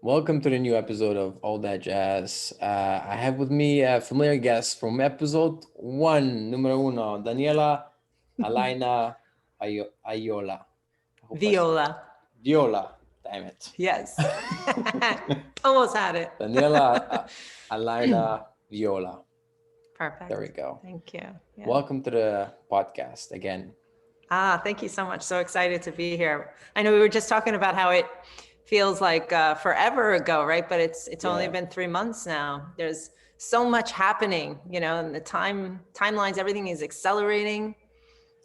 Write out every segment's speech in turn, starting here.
Welcome to the new episode of All That Jazz. I have with me a familiar guest from episode one, numero uno, Danieylah Ahlahynah Veola. I hope I said Viola. Viola. Damn it. Yes. Almost had it. Danieylah Ahlahynah Veola. Perfect. There we go. Thank you. Yeah. Welcome to the podcast again. Thank you so much. So excited to be here. I know we were just talking about how it feels like forever ago, right? But it's only been 3 months now. There's so much happening, and the timelines, everything is accelerating.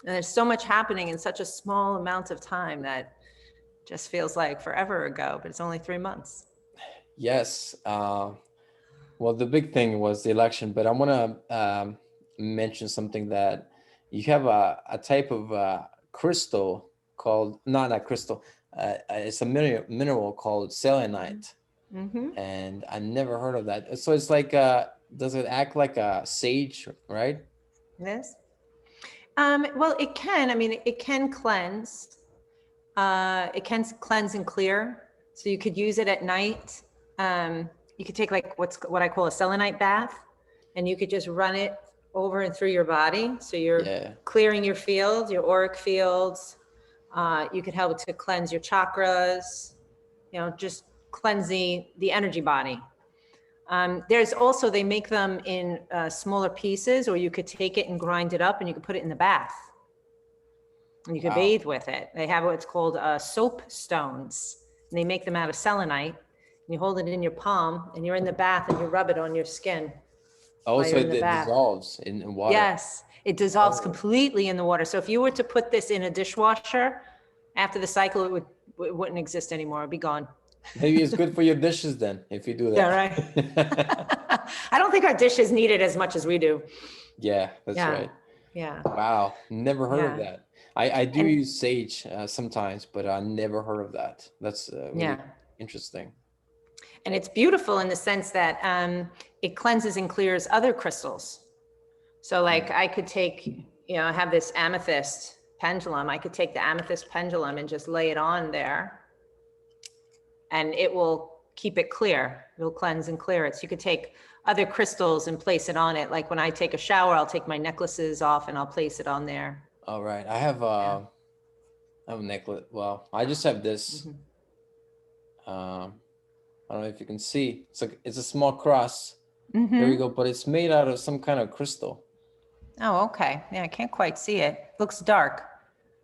And there's so much happening in such a small amount of time that just feels like forever ago, but it's only 3 months. Yes. Well, the big thing was the election, but I want to mention something that you have a type of crystal called, not a crystal, it's a mineral called selenite. Mm-hmm. And I never heard of that. So it's like, does it act like a sage, right? Yes. Well, it can. I mean, it can cleanse. It can cleanse and clear. So you could use it at night. You could take like what I call a selenite bath, and you could just run it over and through your body. So you're clearing your fields, your auric fields. You could help to cleanse your chakras, just cleanse the energy body. There's also, they make them in smaller pieces, or you could take it and grind it up and you could put it in the bath. And you could bathe with it. They have what's called soap stones. And they make them out of selenite. And you hold it in your palm and you're in the bath and you rub it on your skin. Oh, so it dissolves in water. Yes, it dissolves completely in the water. So if you were to put this in a dishwasher, after the cycle, it wouldn't exist anymore. It'd be gone. Maybe it's good for your dishes then, if you do that. Yeah, right. I don't think our dishes need it as much as we do. Yeah, that's right. Yeah. Wow, never heard of that. I do use sage sometimes, but I never heard of that. That's really interesting. And it's beautiful in the sense that it cleanses and clears other crystals. So like I could take, I have this amethyst pendulum. I could take the amethyst pendulum and just lay it on there and it will keep it clear. It'll cleanse and clear it. So you could take other crystals and place it on it. Like when I take a shower, I'll take my necklaces off and I'll place it on there. All right. I have a necklace. Well, I just have this. Mm-hmm. I don't know if you can see. It's a small cross. Mm-hmm. There we go. But it's made out of some kind of crystal. Oh, okay. Yeah, I can't quite see it. Looks dark.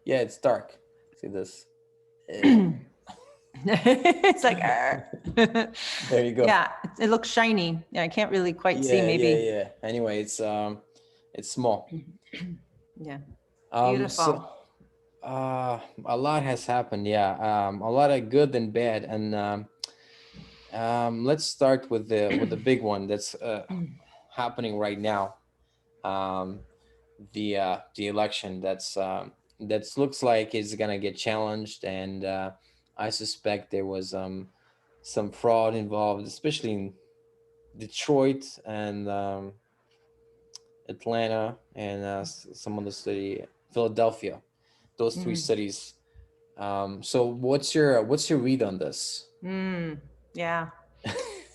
Yeah, it's dark. See this? It's like there you go. Yeah, it looks shiny. Yeah, I can't really quite see. Maybe. Yeah. Anyway, it's small. Yeah. Beautiful. So, a lot has happened. Yeah. A lot of good and bad. And let's start with the big one that's happening right now. The election that looks like it's gonna get challenged, and I suspect there was some fraud involved, especially in Detroit and Atlanta and some other city, Philadelphia, those three cities. So what's your read on this? Yeah,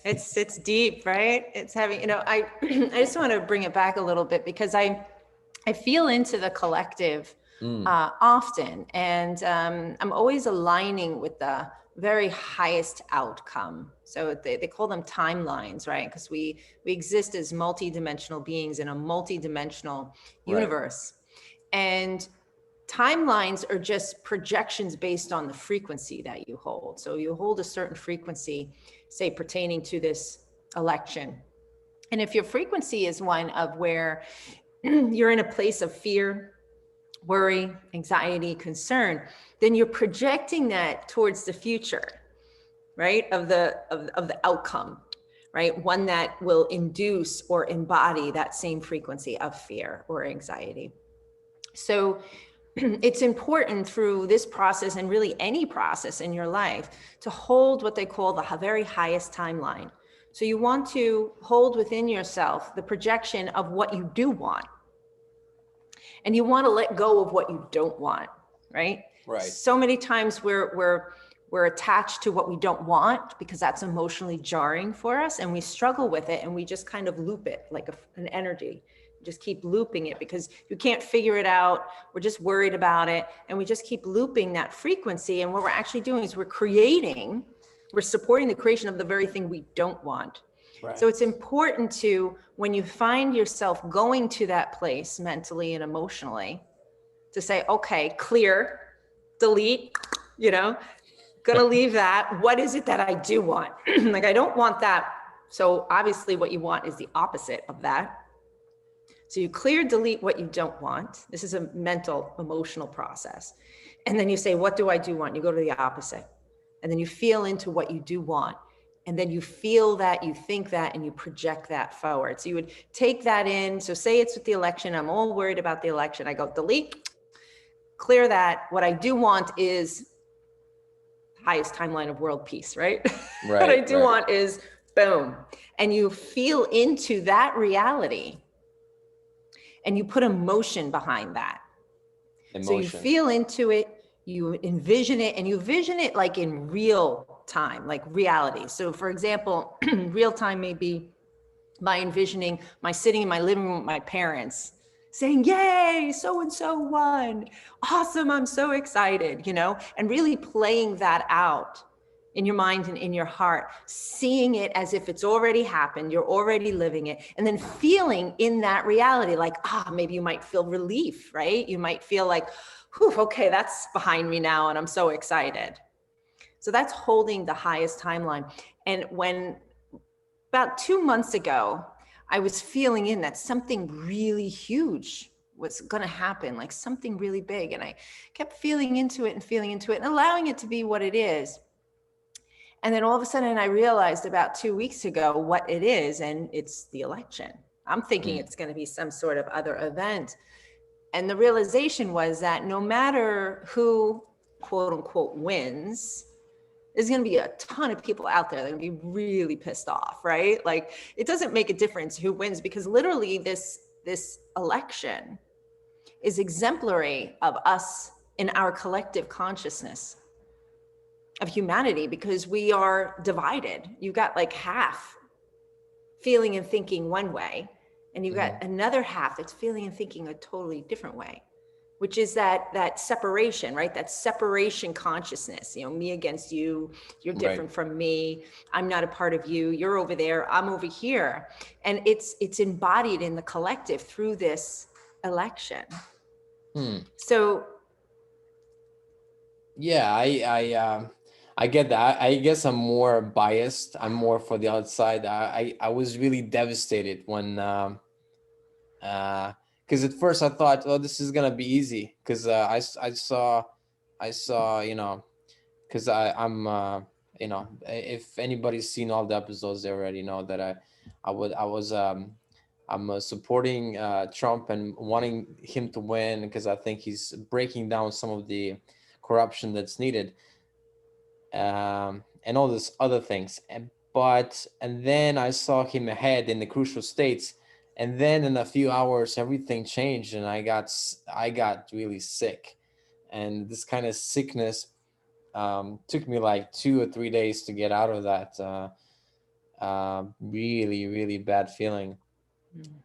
it's deep, right? It's heavy. I just want to bring it back a little bit because I feel into the collective often, and I'm always aligning with the very highest outcome. So they call them timelines, right? Because we exist as multidimensional beings in a multidimensional universe, and timelines are just projections based on the frequency that you hold. So you hold a certain frequency, say pertaining to this election. And if your frequency is one of where you're in a place of fear, worry, anxiety, concern, then you're projecting that towards the future, right? Of the outcome, right? One that will induce or embody that same frequency of fear or anxiety. So it's important through this process, and really any process in your life, to hold what they call the very highest timeline. So you want to hold within yourself the projection of what you do want. And you want to let go of what you don't want, right? Right. So many times we're we're attached to what we don't want because that's emotionally jarring for us, and we struggle with it, and we just kind of loop it like an energy. Just keep looping it because you can't figure it out. We're just worried about it, and we just keep looping that frequency. And what we're actually doing is we're supporting the creation of the very thing we don't want. Right. So it's important to, when you find yourself going to that place mentally and emotionally, to say, okay, clear, delete, gonna leave that. What is it that I do want? Like, I don't want that. So obviously what you want is the opposite of that. So you clear, delete what you don't want. This is a mental, emotional process. And then you say, what do I do want? You go to the opposite. And then you feel into what you do want. And then you feel that, you think that, and you project that forward. So you would take that in. So say it's with the election. I'm all worried about the election. I go delete, clear that. What I do want is highest timeline of world peace, right? Right. What I do want is boom. And you feel into that reality. And you put emotion behind that. So you feel into it, you envision it, and you vision it like in real time, like reality. So for example, real time may be my envisioning my sitting in my living room with my parents saying, yay, so-and-so won. Awesome, I'm so excited, and really playing that out in your mind and in your heart, seeing it as if it's already happened, you're already living it, and then feeling in that reality, like, maybe you might feel relief, right? You might feel like, whew, okay, that's behind me now, and I'm so excited. So that's holding the highest timeline. And when about 2 months ago, I was feeling in that something really huge was going to happen, like something really big. And I kept feeling into it and allowing it to be what it is. And then all of a sudden I realized about 2 weeks ago what it is, and it's the election. I'm thinking it's going to be some sort of other event. And the realization was that no matter who, quote unquote, wins, there's going to be a ton of people out there that are going to be really pissed off, right? Like, it doesn't make a difference who wins, because literally this election is exemplary of us in our collective consciousness of humanity, because we are divided. You got like half feeling and thinking one way, and you got another half that's feeling and thinking a totally different way, which is that separation, right? That separation consciousness, me against you, you're different from me, I'm not a part of you, you're over there, I'm over here. And it's embodied in the collective through this election. So yeah, I get that. I guess I'm more biased. I'm more for the outside. I was really devastated when because at first I thought, oh, this is gonna be easy, because I saw because I'm if anybody's seen all the episodes, they already know that I'm supporting Trump and wanting him to win, because I think he's breaking down some of the corruption that's needed, and all these other things. And then I saw him ahead in the crucial states, and then in a few hours everything changed, and I got really sick. And this kind of sickness took me like 2 or 3 days to get out of that really, really bad feeling.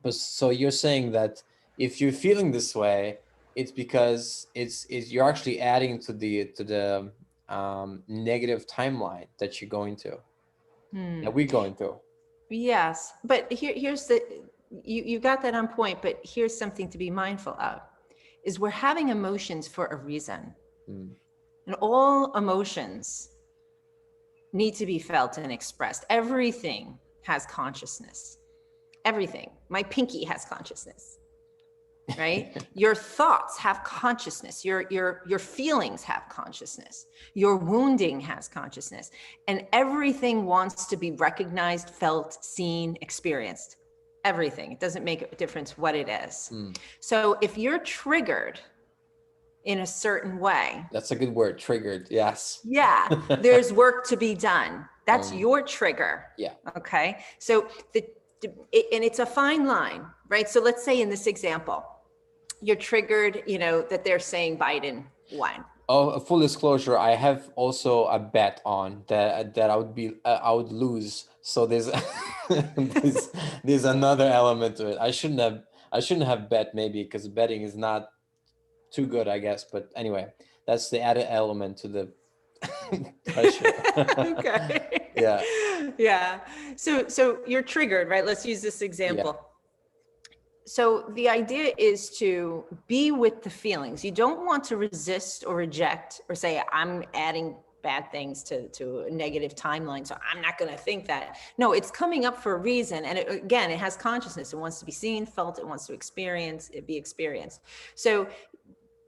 But so you're saying that if you're feeling this way, it's because it's you're actually adding to the negative timeline that you're going to, that we're going through. yes, but here's you got that on point, but here's something to be mindful of, is we're having emotions for a reason. And all emotions need to be felt and expressed. Everything has consciousness. Everything. My pinky has consciousness, right? Your thoughts have consciousness. Your feelings have consciousness. Your wounding has consciousness. And everything wants to be recognized, felt, seen, experienced. Everything. It doesn't make a difference what it is. So if you're triggered in a certain way. That's a good word, triggered. Yes. Yeah, there's work to be done. That's your trigger. Yeah. Okay. So and it's a fine line, right? So let's say in this example, you're triggered, that they're saying Biden won. Oh, full disclosure, I have also a bet on that I would lose. So there's there's another element to it. I shouldn't have bet, maybe, because betting is not too good, I guess. But anyway, that's the added element to the pressure. Okay. Yeah, Yeah. So you're triggered, right? Let's use this yeah. example. So the idea is to be with the feelings. You don't want to resist or reject or say, I'm adding bad things to a negative timeline, so I'm not going to think that. No, it's coming up for a reason. And again, it has consciousness. It wants to be seen, felt, it wants to experience, it be experienced. So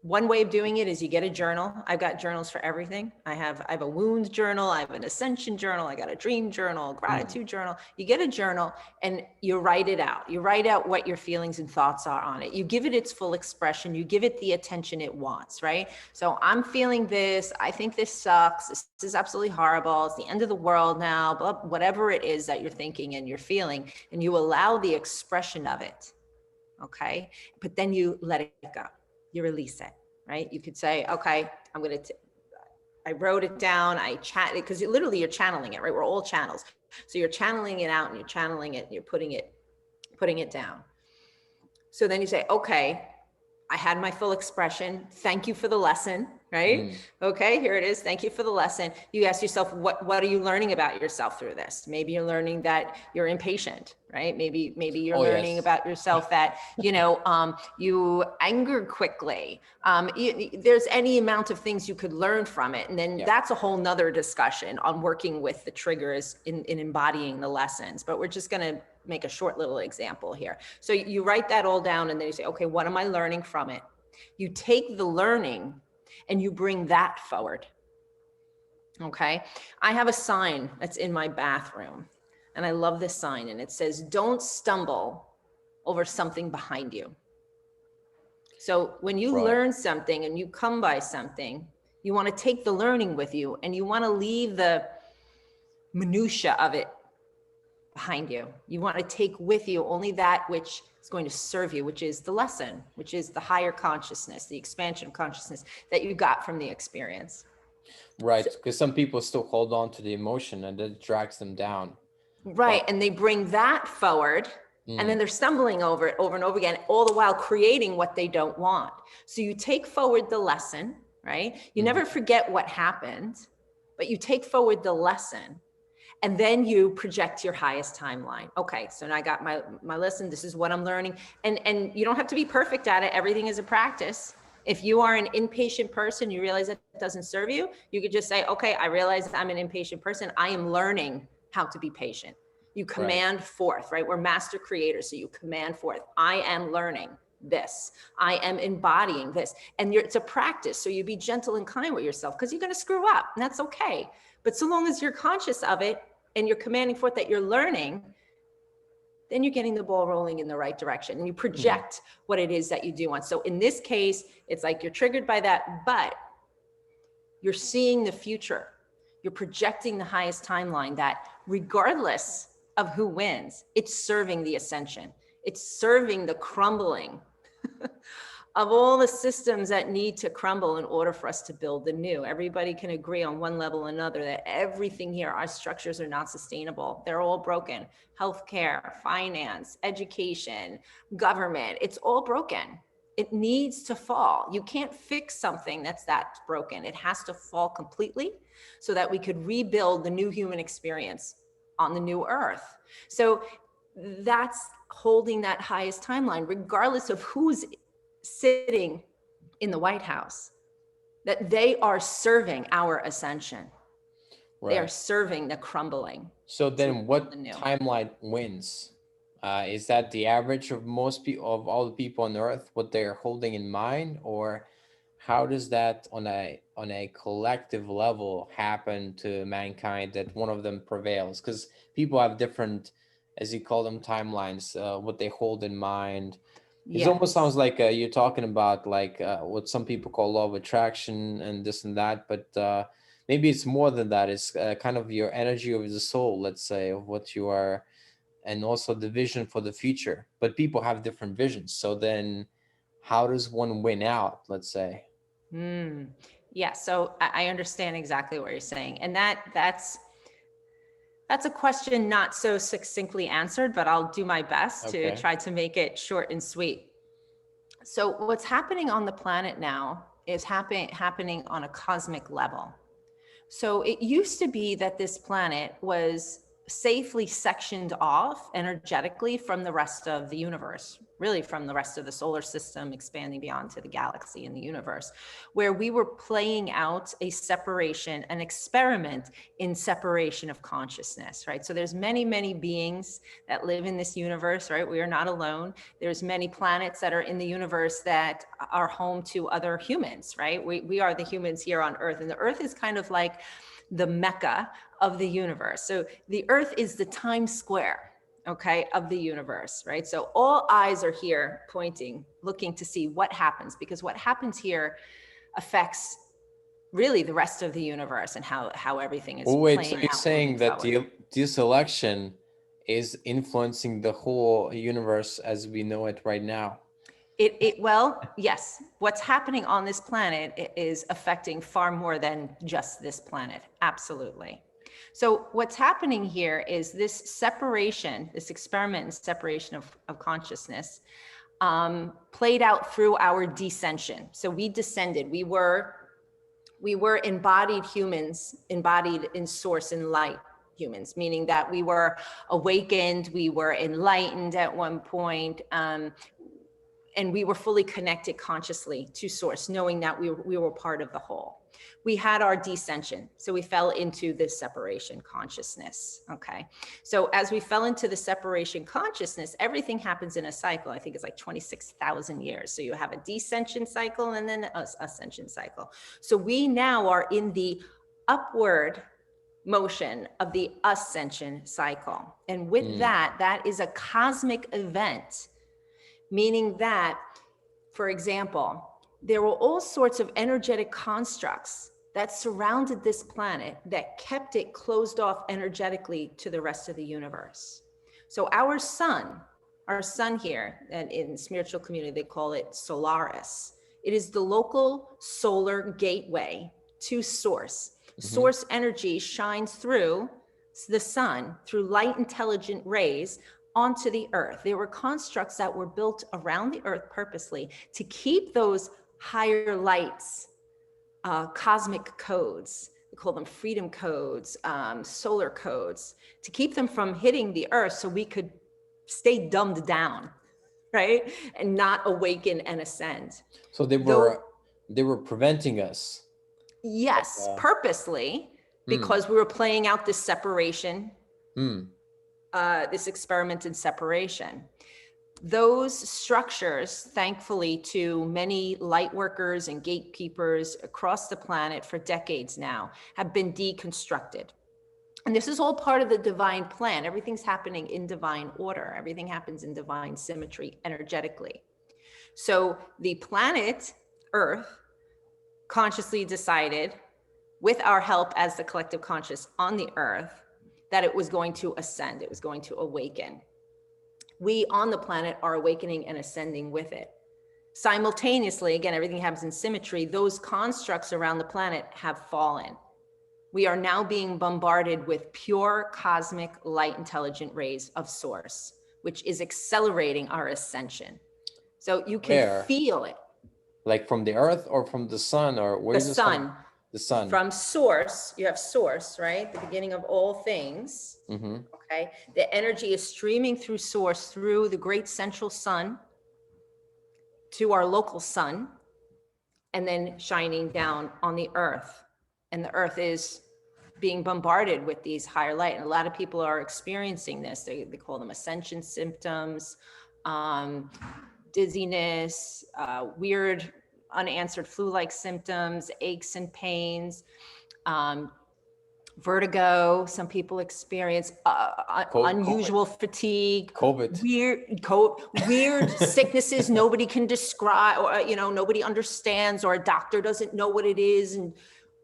one way of doing it is you get a journal. I've got journals for everything. I have a wound journal, I have an ascension journal, I got a dream journal, a gratitude journal. You get a journal and you write it out. You write out what your feelings and thoughts are on it. You give it its full expression. You give it the attention it wants, right? So I'm feeling this. I think this sucks. This is absolutely horrible. It's the end of the world now, blah, whatever it is that you're thinking and you're feeling, and you allow the expression of it. Okay. But then you let it go. You release it, right? You could say, okay, I wrote it down. I chat it, because literally you're channeling it, right? We're all channels. So you're channeling it out and you're channeling it and you're putting it down. So then you say, okay, I had my full expression. Thank you for the lesson, right? Okay, here it is. Thank you for the lesson. You ask yourself, what are you learning about yourself through this? Maybe you're learning that you're impatient, right? Maybe you're Oh, learning yes. about yourself that, you anger quickly. There's any amount of things you could learn from it. And then Yeah. that's a whole nother discussion on working with the triggers in embodying the lessons. But we're just going to make a short little example here. So you write that all down and then you say, okay, what am I learning from it? You take the learning and you bring that forward. Okay. I have a sign that's in my bathroom and I love this sign, and it says, don't stumble over something behind you. So when you Right. learn something and you come by something, you want to take the learning with you and you want to leave the minutia of it behind you. You want to take with you only that which is going to serve you, which is the lesson, which is the higher consciousness, the expansion of consciousness that you got from the experience. Right, because some people still hold on to the emotion and that drags them down. Right. And they bring that forward and then they're stumbling over it over and over again, all the while creating what they don't want. So you take forward the lesson, right? You never forget what happened, but you take forward the lesson. And then you project your highest timeline. Okay, so now I got my lesson. This is what I'm learning. And you don't have to be perfect at it. Everything is a practice. If you are an impatient person, you realize that doesn't serve you, you could just say, okay, I realize I'm an impatient person. I am learning how to be patient. You command forth, right? We're master creators, so you command forth. I am learning this. I am embodying this. And it's a practice. So you be gentle and kind with yourself, because you're going to screw up, and that's okay. But so long as you're conscious of it and you're commanding forth that you're learning, then you're getting the ball rolling in the right direction and you project what it is that you do want. So in this case, it's like you're triggered by that, but you're seeing the future. You're projecting the highest timeline that regardless of who wins, it's serving the ascension. It's serving the crumbling of all the systems that need to crumble in order for us to build the new. Everybody can agree on one level or another that everything here, our structures are not sustainable. They're all broken. Healthcare, finance, education, government, it's all broken. It needs to fall. You can't fix something that's broken. It has to fall completely so that we could rebuild the new human experience on the new earth. So that's holding that highest timeline, regardless of who's sitting in the White House, that they are serving our ascension. Right. They are serving the crumbling. So then what timeline wins? Is that the average of most people, of all the people on earth, what they're holding in mind? Or how does that on a collective level happen to mankind that one of them prevails? Because people have different, as you call them, timelines, what they hold in mind. It almost sounds like you're talking about like what some people call law of attraction and this and that, but maybe it's more than that. It's kind of your energy of the soul, let's say, of what you are, and also the vision for the future. But people have different visions. So then how does one win out, let's say? Yeah, so I understand exactly what you're saying. And that's a question not so succinctly answered, but I'll do my best to Okay. try to make it short and sweet. So what's happening on the planet now is happening on a cosmic level. So it used to be that this planet was safely sectioned off energetically from the rest of the universe, really from the rest of the solar system, expanding beyond to the galaxy and the universe, where we were playing out a separation, an experiment in separation of consciousness, right? So there's many, many beings that live in this universe, right? We are not alone. There's many planets that are in the universe that are home to other humans, right? We are the humans here on Earth, and the Earth is kind of like the Mecca of the universe. So the Earth is the Times Square, okay, of the universe, right? So all eyes are here pointing, looking to see what happens, because what happens here affects really the rest of the universe and how everything is Wait, so playing you're out saying moving that forward. this election is influencing the whole universe as we know it right now? Well, yes, what's happening on this planet is affecting far more than just this planet. Absolutely. So what's happening here is this separation, this experiment in separation of consciousness, played out through our descension. So we descended. We were embodied humans, embodied in source and light humans, meaning that we were awakened, we were enlightened at one point, and we were fully connected consciously to source, knowing that we were part of the whole. We had our descension, so we fell into this separation consciousness, okay? So as we fell into the separation consciousness, everything happens in a cycle. I think it's like 26,000 years. So you have a descension cycle and then an ascension cycle. So we now are in the upward motion of the ascension cycle. And with that is a cosmic event, meaning that, for example, there were all sorts of energetic constructs that surrounded this planet that kept it closed off energetically to the rest of the universe. So our sun here, and in spiritual community, they call it Solaris. It is the local solar gateway to source. Source energy shines through the sun, through light intelligent rays, onto the earth. There were constructs that were built around the earth purposely to keep those higher lights, cosmic codes, we call them freedom codes, solar codes, to keep them from hitting the earth so we could stay dumbed down, right? And not awaken and ascend. So they were preventing us. Yes, purposely, because we were playing out this separation, this experiment in separation. Those structures, thankfully, to many light workers and gatekeepers across the planet for decades now, have been deconstructed. And this is all part of the divine plan. Everything's happening in divine order. Everything happens in divine symmetry energetically. So the planet Earth consciously decided, with our help as the collective conscious on the earth, that it was going to ascend, it was going to awaken. We on the planet are awakening and ascending with it. Simultaneously, again, everything happens in symmetry, those constructs around the planet have fallen. We are now being bombarded with pure cosmic light intelligent rays of source, which is accelerating our ascension. So you can feel it. Like from the earth or from the sun, or where is the sun? The sun. From source, you have source, right? The beginning of all things. Okay. The energy is streaming through source, through the great central sun to our local sun, and then shining down on the earth. And the earth is being bombarded with these higher light. And a lot of people are experiencing this. They call them ascension symptoms, dizziness, weird unanswered flu-like symptoms, aches and pains, vertigo. Some people experience unusual fatigue, weird sicknesses nobody can describe, or nobody understands, or a doctor doesn't know what it is, and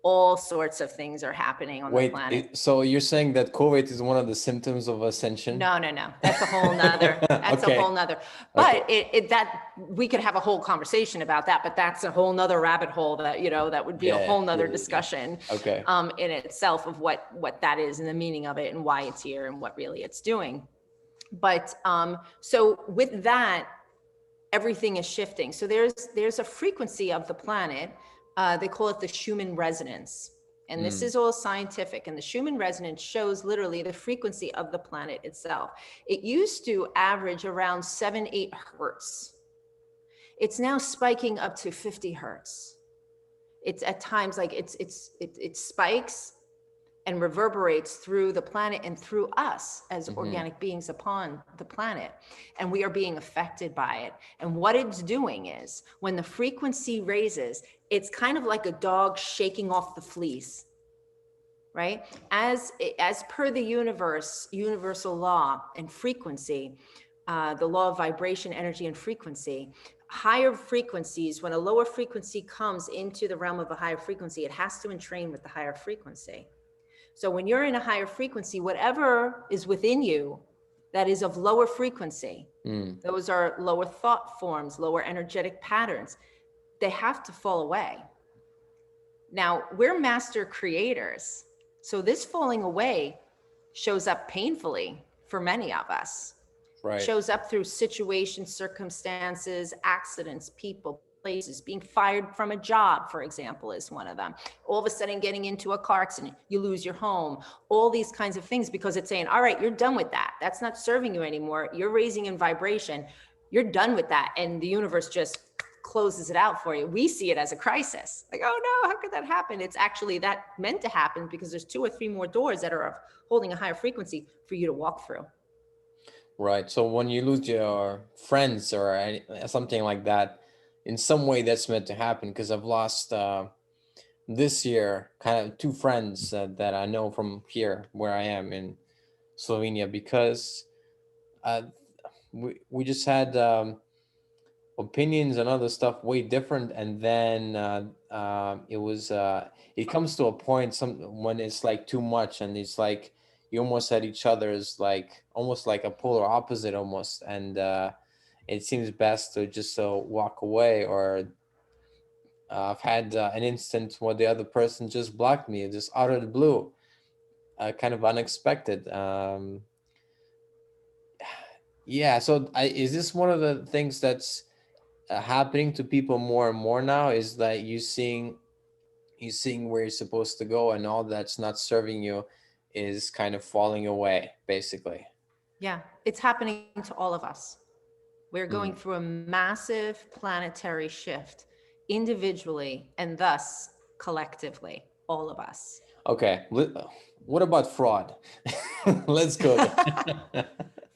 all sorts of things are happening on the Wait, planet. so you're saying that COVID is one of the symptoms of ascension? No, no, no. That's a whole nother, that's a Okay. whole nother, Okay. but that, we could have a whole conversation about that, but that's a whole nother rabbit hole that, that would be a Yeah, whole nother yeah, yeah. discussion. Okay. In itself of what that is and the meaning of it and why it's here and what really it's doing. But, so with that, everything is shifting. So there's a frequency of the planet. They call it the Schumann resonance. And this is all scientific. And the Schumann resonance shows literally the frequency of the planet itself. It used to average around 7-8 hertz. It's now spiking up to 50 hertz. It's at times like it spikes and reverberates through the planet and through us as organic beings upon the planet. And we are being affected by it. And what it's doing is when the frequency raises, it's kind of like a dog shaking off the fleas, right? As per the universal law and frequency, the law of vibration, energy, and frequency, higher frequencies, when a lower frequency comes into the realm of a higher frequency, it has to entrain with the higher frequency. So when you're in a higher frequency, whatever is within you that is of lower frequency, those are lower thought forms, lower energetic patterns, they have to fall away. Now, we're master creators. So this falling away shows up painfully for many of us. Right. Shows up through situations, circumstances, accidents, people, places. Being fired from a job, for example, is one of them. All of a sudden getting into a car accident, you lose your home, all these kinds of things, because it's saying, all right, you're done with that. That's not serving you anymore. You're raising in vibration. You're done with that. And the universe just closes it out for you. We see it as a crisis. Like, oh no, how could that happen? It's actually that meant to happen because there's 2 or 3 more doors that are holding a higher frequency for you to walk through. Right. So when you lose your friends or something like that, in some way that's meant to happen, because I've lost this year kind of 2 friends that I know from here where I am in Slovenia, because we just had opinions and other stuff way different, and then it comes to a point when it's like too much, and it's like you almost at each other's like almost like a polar opposite almost, and it seems best to just walk away. Or I've had an instant where the other person just blocked me just out of the blue, kind of unexpected. Yeah, so is this one of the things that's happening to people more and more now, is that you seeing where you're supposed to go, and all that's not serving you is kind of falling away, basically? Yeah, it's happening to all of us. We're going through a massive planetary shift individually and thus collectively, all of us. Okay, what about fraud? Let's go there.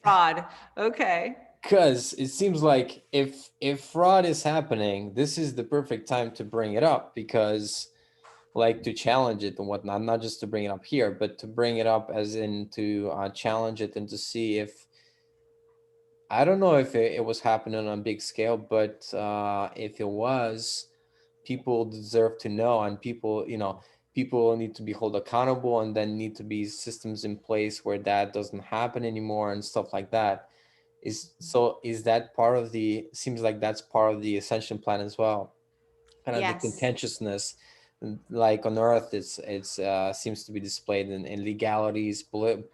Fraud, okay. Because it seems like if fraud is happening, this is the perfect time to bring it up, because like to challenge it and whatnot, not just to bring it up here, but to bring it up as in to challenge it and to see if, I don't know if it was happening on a big scale, but if it was, people deserve to know, and people need to be held accountable, and then need to be systems in place where that doesn't happen anymore and stuff like that. Is that part of seems like that's part of the ascension plan as well? Kind of the Yes. contentiousness, like on Earth, it's seems to be displayed in legalities,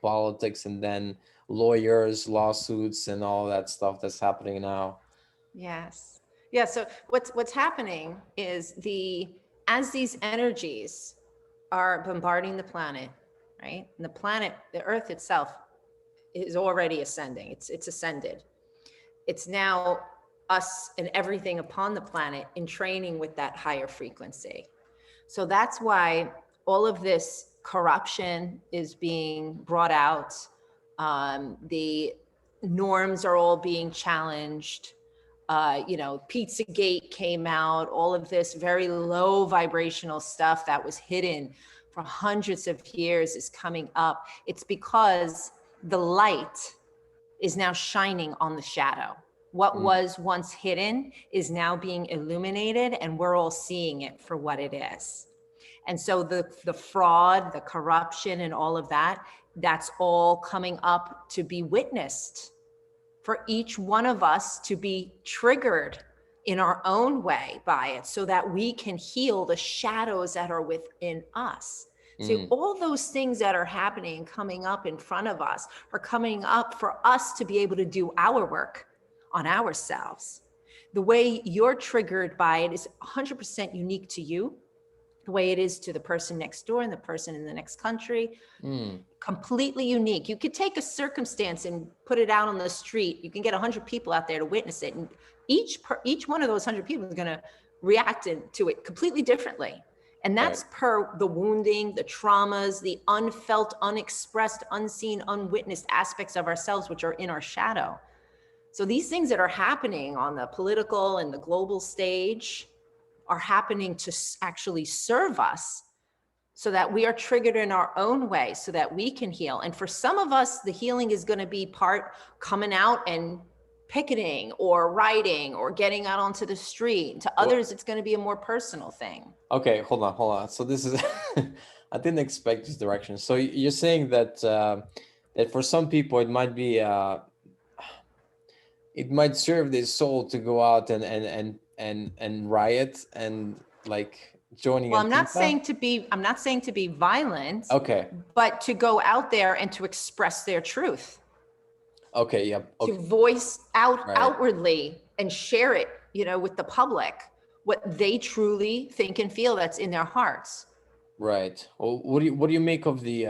politics, and then lawyers, lawsuits, and all that stuff that's happening now. Yes. Yeah. So what's happening is as these energies are bombarding the planet, right? And the planet, the Earth itself, is already ascending. It's ascended. It's now us and everything upon the planet in training with that higher frequency. So that's why all of this corruption is being brought out. The norms are all being challenged. Pizzagate came out, all of this very low vibrational stuff that was hidden for hundreds of years is coming up. It's because the light is now shining on the shadow. What was once hidden is now being illuminated, and we're all seeing it for what it is. And so the fraud, the corruption, and all of that, that's all coming up to be witnessed, for each one of us to be triggered in our own way by it, so that we can heal the shadows that are within us. So all those things that are happening, coming up in front of us, are coming up for us to be able to do our work on ourselves. The way you're triggered by it is 100% unique to you. The way it is to the person next door and the person in the next country, completely unique. You could take a circumstance and put it out on the street. You can get 100 people out there to witness it, and each one of those 100 people is going to react to it completely differently. And that's per the wounding, the traumas, the unfelt, unexpressed, unseen, unwitnessed aspects of ourselves, which are in our shadow. So these things that are happening on the political and the global stage are happening to actually serve us, so that we are triggered in our own way, so that we can heal. And for some of us, the healing is going to be part coming out and picketing or writing or getting out onto the street. To others, it's going to be a more personal thing. Okay, hold on. So this is, I didn't expect this direction. So you're saying that that for some people it might be, it might serve their soul to go out and riot and like joining. Well, Antifa? I'm not saying to be violent. Okay. But to go out there and to express their truth. Okay. Yeah. Okay. To voice out outwardly and share it, with the public, what they truly think and feel that's in their hearts. Right. Well, what do you make of the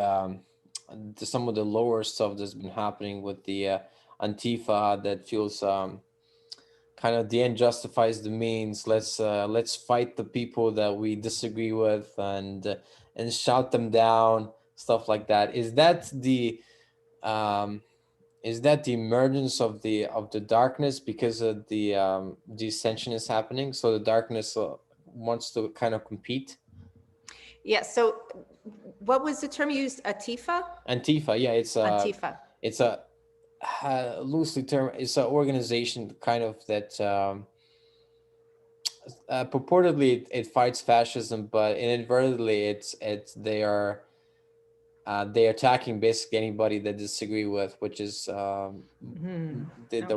some of the lower stuff that's been happening with the Antifa that feels kind of the end justifies the means. Let's fight the people that we disagree with and shout them down, stuff like that. Is that the emergence of the darkness because of the ascension is happening? So the darkness wants to kind of compete. Yeah. So, what was the term you used? Antifa. Antifa. Yeah, it's Antifa. It's a loosely term. It's an organization kind of that purportedly it fights fascism, but inadvertently they are attacking basically anybody that disagree with, which is the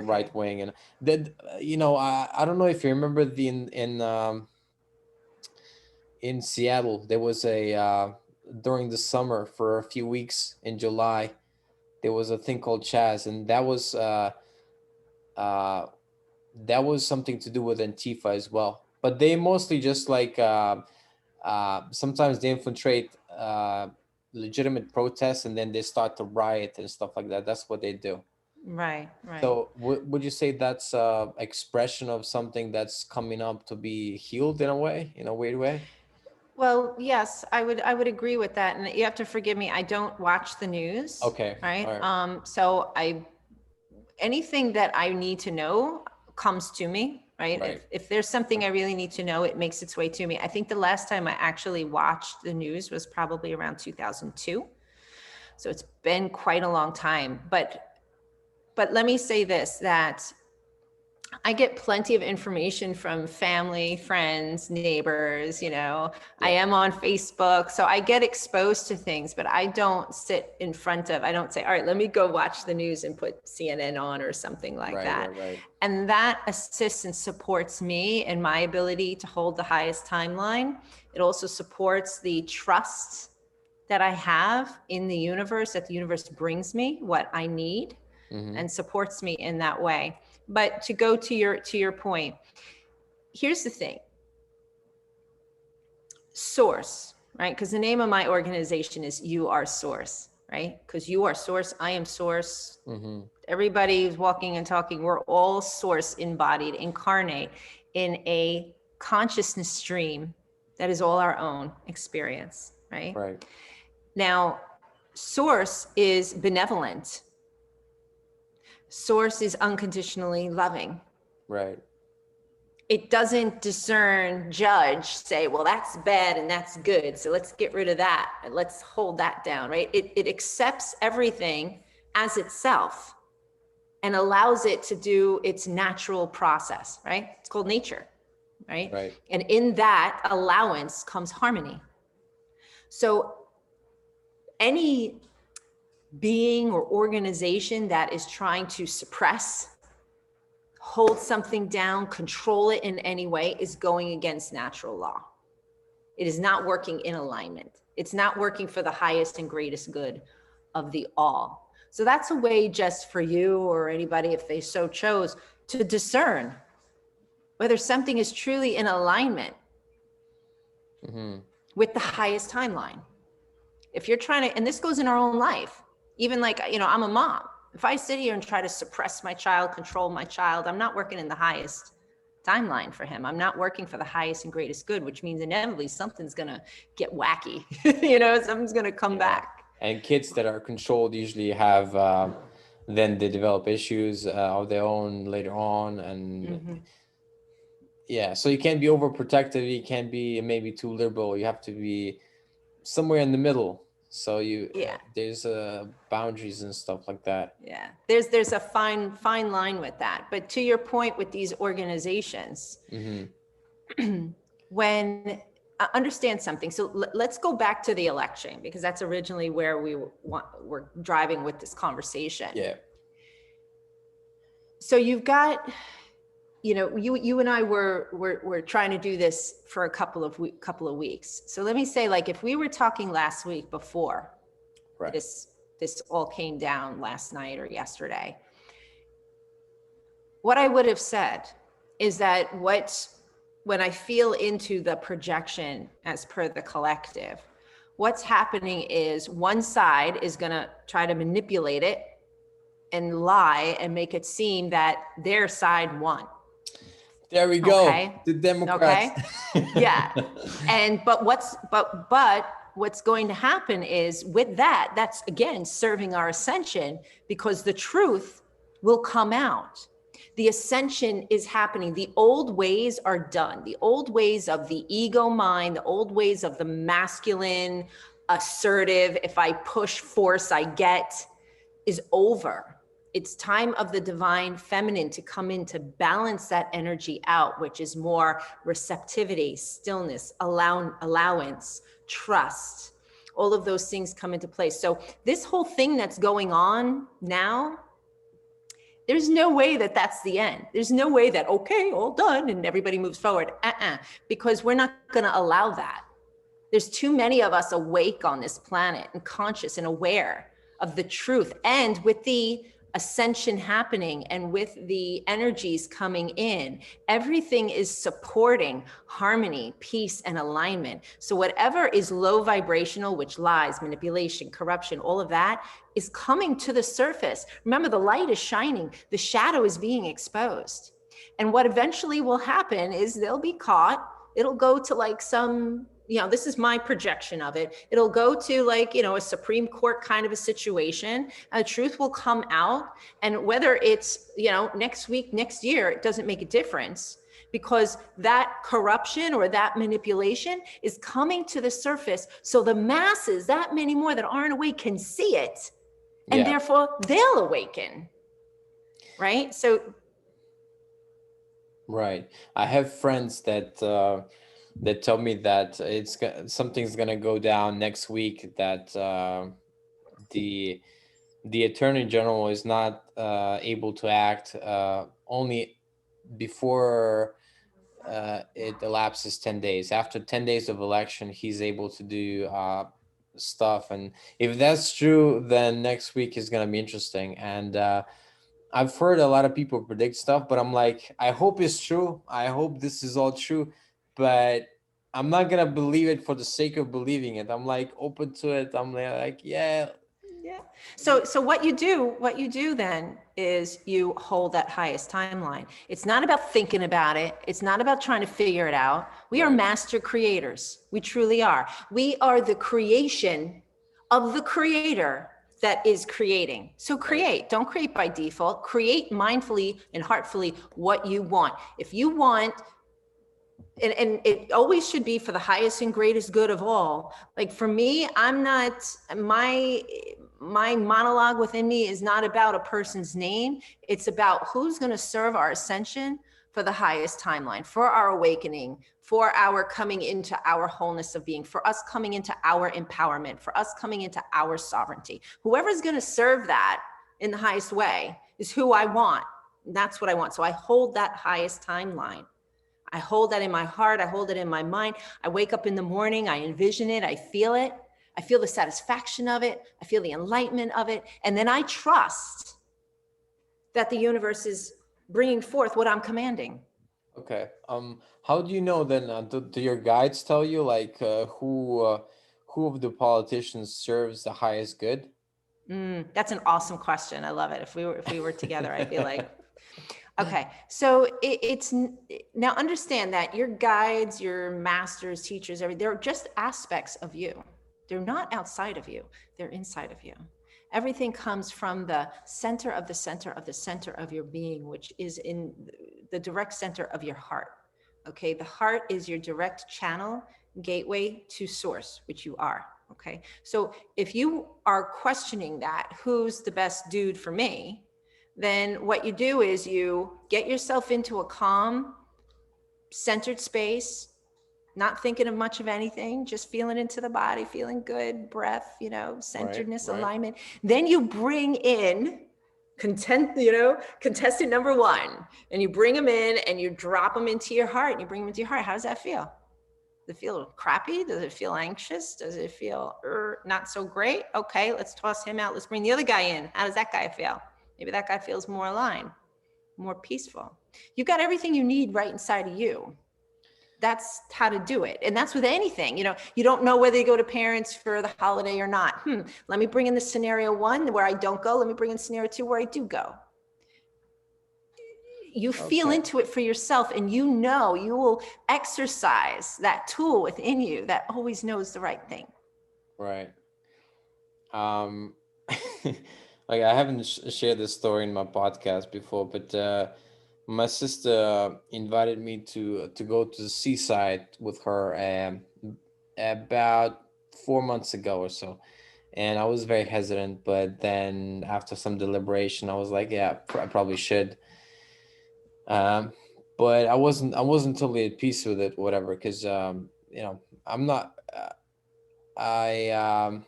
right wing. And that I don't know if you remember in Seattle there was a during the summer for a few weeks in July there was a thing called Chaz, and that was something to do with Antifa as well. But they mostly just like sometimes they infiltrate legitimate protests and then they start to riot and stuff like that. That's what they do. Right. So would you say that's expression of something that's coming up to be healed in a way, in a weird way? Well, yes, I would agree with that. And you have to forgive me, I don't watch the news. Okay. Right. So anything that I need to know comes to me, right? If there's something I really need to know, it makes its way to me. I think the last time I actually watched the news was probably around 2002. So it's been quite a long time. But let me say this, that I get plenty of information from family, friends, neighbors, I am on Facebook. So I get exposed to things, but I don't sit in front of, I don't say, all right, let me go watch the news and put CNN on or something like that. Right. And that assists and supports me in my ability to hold the highest timeline. It also supports the trust that I have in the universe, that the universe brings me what I need and supports me in that way. But to go to your point, here's the thing. Source, right? Because the name of my organization is You Are Source, right? Because you are source, I am source. Everybody who's walking and talking, we're all source embodied, incarnate in a consciousness stream that is all our own experience, right? Right. Now, source is benevolent. Source is unconditionally loving. Right. It doesn't discern, judge, say, well, that's bad and that's good, so let's get rid of that and let's hold that down, right? It accepts everything as itself and allows it to do its natural process, right? It's called nature, right? Right. And in that allowance comes harmony. So any being or organization that is trying to suppress, hold something down, control it in any way is going against natural law. It is not working in alignment. It's not working for the highest and greatest good of the all. So that's a way just for you or anybody, if they so chose, to discern whether something is truly in alignment with the highest timeline. If you're trying to, and this goes in our own life, even like, I'm a mom. If I sit here and try to suppress my child, control my child, I'm not working in the highest timeline for him. I'm not working for the highest and greatest good, which means inevitably something's going to get wacky. Something's going to come back. And kids that are controlled usually have, then they develop issues of their own later on. And so you can't be overprotective. You can't be maybe too liberal. You have to be somewhere in the middle. So there's boundaries and stuff like that. Yeah, there's a fine line with that. But to your point with these organizations, when understand something. So let's go back to the election, because that's originally where we're driving with this conversation. Yeah. So you've got, you and I were trying to do this for a couple of weeks. So let me say, like, if we were talking last week before this all came down last night or yesterday, what I would have said is that when I feel into the projection as per the collective, what's happening is one side is going to try to manipulate it and lie and make it seem that their side won. There we go. Okay. The Democrats. Okay. Yeah. But what's going to happen is with that's again serving our ascension, because the truth will come out. The ascension is happening. The old ways are done. The old ways of the ego mind, the old ways of the masculine, assertive, if I push, force, I get, is over. It's time of the divine feminine to come in to balance that energy out, which is more receptivity, stillness, allowance, trust. All of those things come into place. So this whole thing that's going on now, there's no way that that's the end. There's no way that, okay, all done and everybody moves forward. Because we're not going to allow that. There's too many of us awake on this planet and conscious and aware of the truth. And with the ascension happening and with the energies coming in, everything is supporting harmony, peace, and alignment. So whatever is low vibrational, which lies, manipulation, corruption, all of that is coming to the surface. Remember, the light is shining, the shadow is being exposed. And what eventually will happen is they'll be caught. It'll go to like some, this is my projection of it. It'll go to like, a Supreme Court kind of a situation. And the truth will come out. And whether it's, next week, next year, it doesn't make a difference, because that corruption or that manipulation is coming to the surface. So the masses, that many more that aren't awake, can see it. And therefore they'll awaken. Right? So. Right. I have friends that tell me that something's gonna go down next week, that the Attorney General is not able to act only before it elapses 10 days. After 10 days of election, he's able to do stuff. And if that's true, then next week is gonna be interesting. And I've heard a lot of people predict stuff, but I'm like, I hope it's true. I hope this is all true. But I'm not gonna believe it for the sake of believing it. I'm like open to it. I'm like, yeah. So what you do then is you hold that highest timeline. It's not about thinking about it. It's not about trying to figure it out. We are master creators. We truly are. We are the creation of the creator that is creating. So create. Don't create by default. Create mindfully and heartfully what you want. If you want, and it always should be for the highest and greatest good of all. Like for me, I'm not, my monologue within me is not about a person's name. It's about who's going to serve our ascension for the highest timeline, for our awakening, for our coming into our wholeness of being, for us coming into our empowerment, for us coming into our sovereignty. Whoever's going to serve that in the highest way is who I want. That's what I want. So I hold that highest timeline. I hold that in my heart. I hold it in my mind. I wake up in the morning. I envision it. I feel it. I feel the satisfaction of it. I feel the enlightenment of it. And then I trust that the universe is bringing forth what I'm commanding. Okay. How do you know then? Do your guides tell you like who of the politicians serves the highest good? That's an awesome question. I love it. If we were together, I'd be like, okay. So it's now understand that your guides, your masters, teachers, they're just aspects of you. They're not outside of you. They're inside of you. Everything comes from the center of the center of the center of your being, which is in the direct center of your heart. Okay. The heart is your direct channel, gateway to source, which you are. Okay. So if you are questioning that, who's the best dude for me, then what you do is you get yourself into a calm, centered space, not thinking of much of anything, just feeling into the body, feeling good, breath, centeredness, Right. alignment. Then you bring in contestant number one, and you bring them in and you drop them into your heart and you bring them into your heart. How does that feel? Does it feel crappy? Does it feel anxious? Does it feel not so great? Okay, let's toss him out. Let's bring the other guy in. How does that guy feel? Maybe that guy feels more aligned, more peaceful. You've got everything you need right inside of you. That's how to do it. And that's with anything. You don't know whether you go to parents for the holiday or not. Let me bring in the scenario one where I don't go. Let me bring in scenario two where I do go. You feel into it for yourself, and you will exercise that tool within you that always knows the right thing. Right. Like I haven't shared this story in my podcast before, but my sister invited me to go to the seaside with her about 4 months ago or so, and I was very hesitant. But then after some deliberation, I was like, yeah, I probably should. But I wasn't totally at peace with it, whatever, because I'm not. I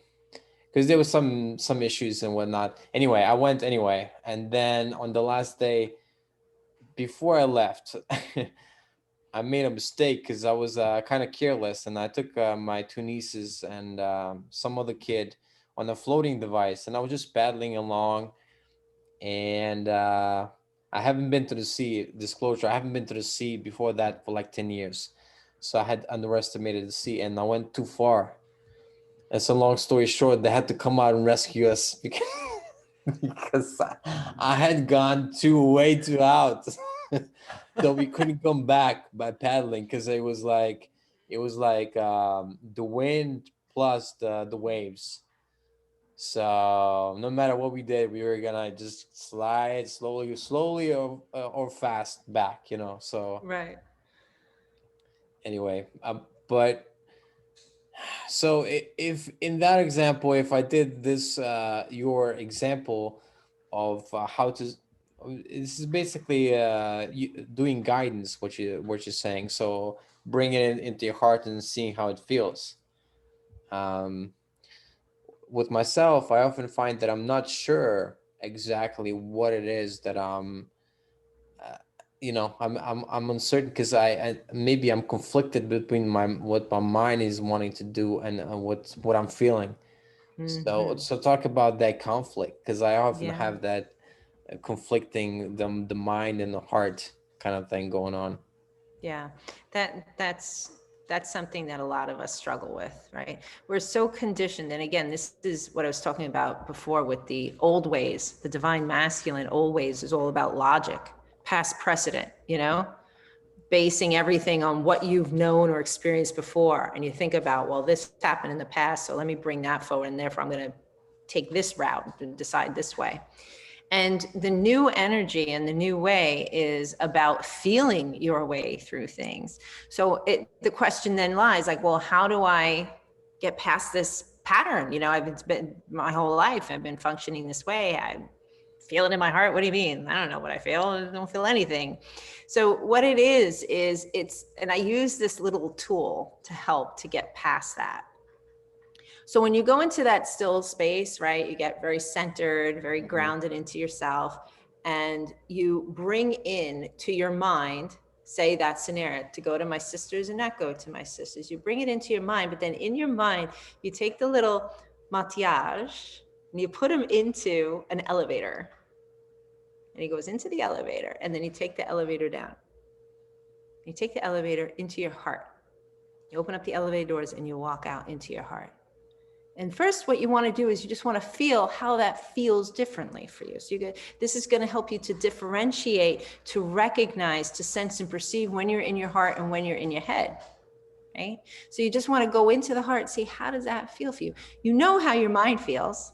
because there was some issues and whatnot. Anyway, I went anyway, and then on the last day before I left, I made a mistake because I was kind of careless, and I took my two nieces and some other kid on a floating device, and I was just paddling along, and I haven't been to the sea. Disclosure: I haven't been to the sea before that for like 10 years, so I had underestimated the sea, and I went too far. It's a long story short, they had to come out and rescue us because I had gone way too out. So we couldn't come back by paddling because it was like the wind plus the waves. So no matter what we did, we were gonna just slide slowly or fast back. So Right. anyway, but so if in that example, if I did this, your example of how to, this is basically doing guidance, what you're saying. So bringing it into your heart and seeing how it feels. Um, with myself, I often find that I'm not sure exactly what it is that uh, I'm uncertain because I maybe I'm conflicted between what my mind is wanting to do and what I'm feeling. So talk about that conflict, because I often Yeah. have that conflicting the mind and the heart kind of thing going on. Yeah. That's something that a lot of us struggle with, right? We're so conditioned. And again, this is what I was talking about before with the old ways, the divine masculine old ways is all about logic, past precedent, basing everything on what you've known or experienced before. And you think about, well, this happened in the past, so let me bring that forward. And therefore I'm going to take this route and decide this way. And the new energy and the new way is about feeling your way through things. So the question then lies like, well, how do I get past this pattern? I've been my whole life, I've been functioning this way. feel it in my heart. What do you mean? I don't know what I feel. I don't feel anything. So what it is and I use this little tool to help to get past that. So when you go into that still space, right, you get very centered, very grounded into yourself, and you bring in to your mind, say that scenario, to go to my sisters and not go to my sisters. You bring it into your mind, but then in your mind, you take the little maquillage and you put him into an elevator. And he goes into the elevator, and then you take the elevator down. You take the elevator into your heart. You open up the elevator doors and you walk out into your heart. And first, what you want to do is you just want to feel how that feels differently for you. So this is going to help you to differentiate, to recognize, to sense and perceive when you're in your heart and when you're in your head. Right? So you just want to go into the heart, see how does that feel for you? You know how your mind feels.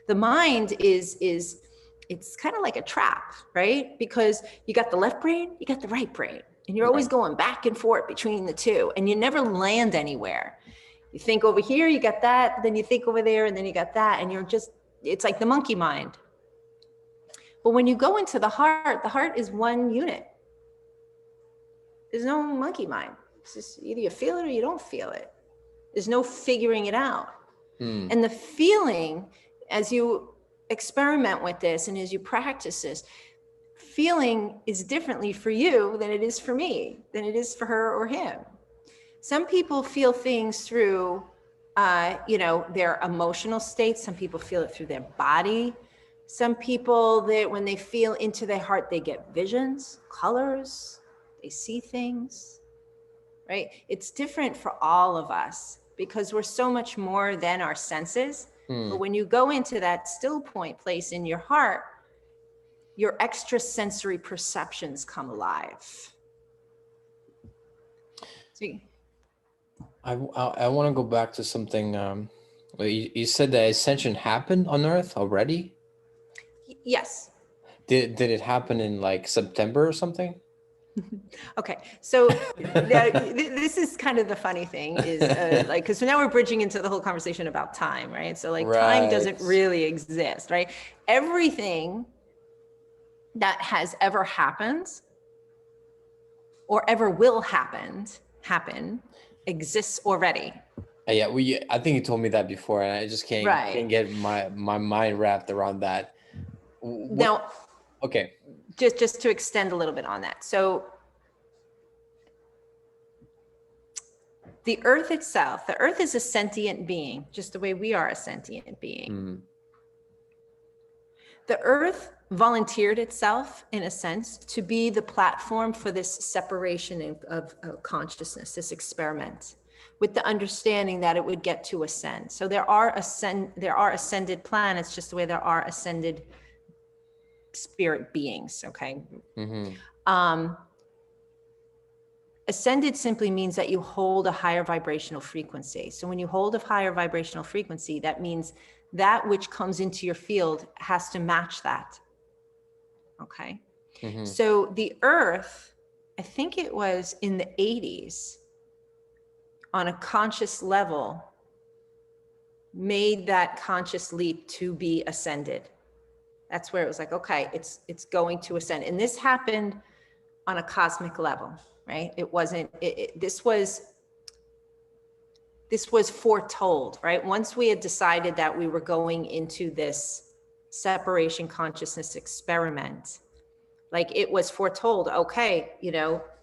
The mind is it's kind of like a trap, right? Because you got the left brain, you got the right brain, and you're always going back and forth between the two, and you never land anywhere. You think over here, you got that, then you think over there, and then you got that, and it's like the monkey mind. But when you go into the heart is one unit. There's no monkey mind. It's just either you feel it or you don't feel it. There's no figuring it out. And the feeling, as you experiment with this and as you practice this, feeling is differently for you than it is for me, than it is for her or him. Some people feel things through, their emotional states. Some people feel it through their body. Some people, that when they feel into their heart, they get visions, colors, they see things, right? It's different for all of us because we're so much more than our senses. But when you go into that still point place in your heart, your extrasensory perceptions come alive. So I want to go back to something. You said that Ascension happened on Earth already? Yes. Did it happen in like September or something? Okay, so this is kind of the funny thing is because now we're bridging into the whole conversation about time, right? So time doesn't really exist, right? Everything that has ever happened or ever will happen exists already. Yeah, I think you told me that before, and I just can't get my mind wrapped around that. Now, okay. Just to extend a little bit on that. So the earth itself, the earth is a sentient being, just the way we are a sentient being. The earth volunteered itself, in a sense, to be the platform for this separation of consciousness, this experiment, with the understanding that it would get to ascend. So there are ascended planets, just the way there are ascended spirit beings, okay? Ascended simply means that you hold a higher vibrational frequency. So when you hold a higher vibrational frequency, that means that which comes into your field has to match that, okay? So the earth, I think it was in the 80s, on a conscious level, made that conscious leap to be ascended. That's where it was like, okay, it's going to ascend. And this happened on a cosmic level, right? It wasn't, this was foretold, right? Once we had decided that we were going into this separation consciousness experiment, like it was foretold, okay,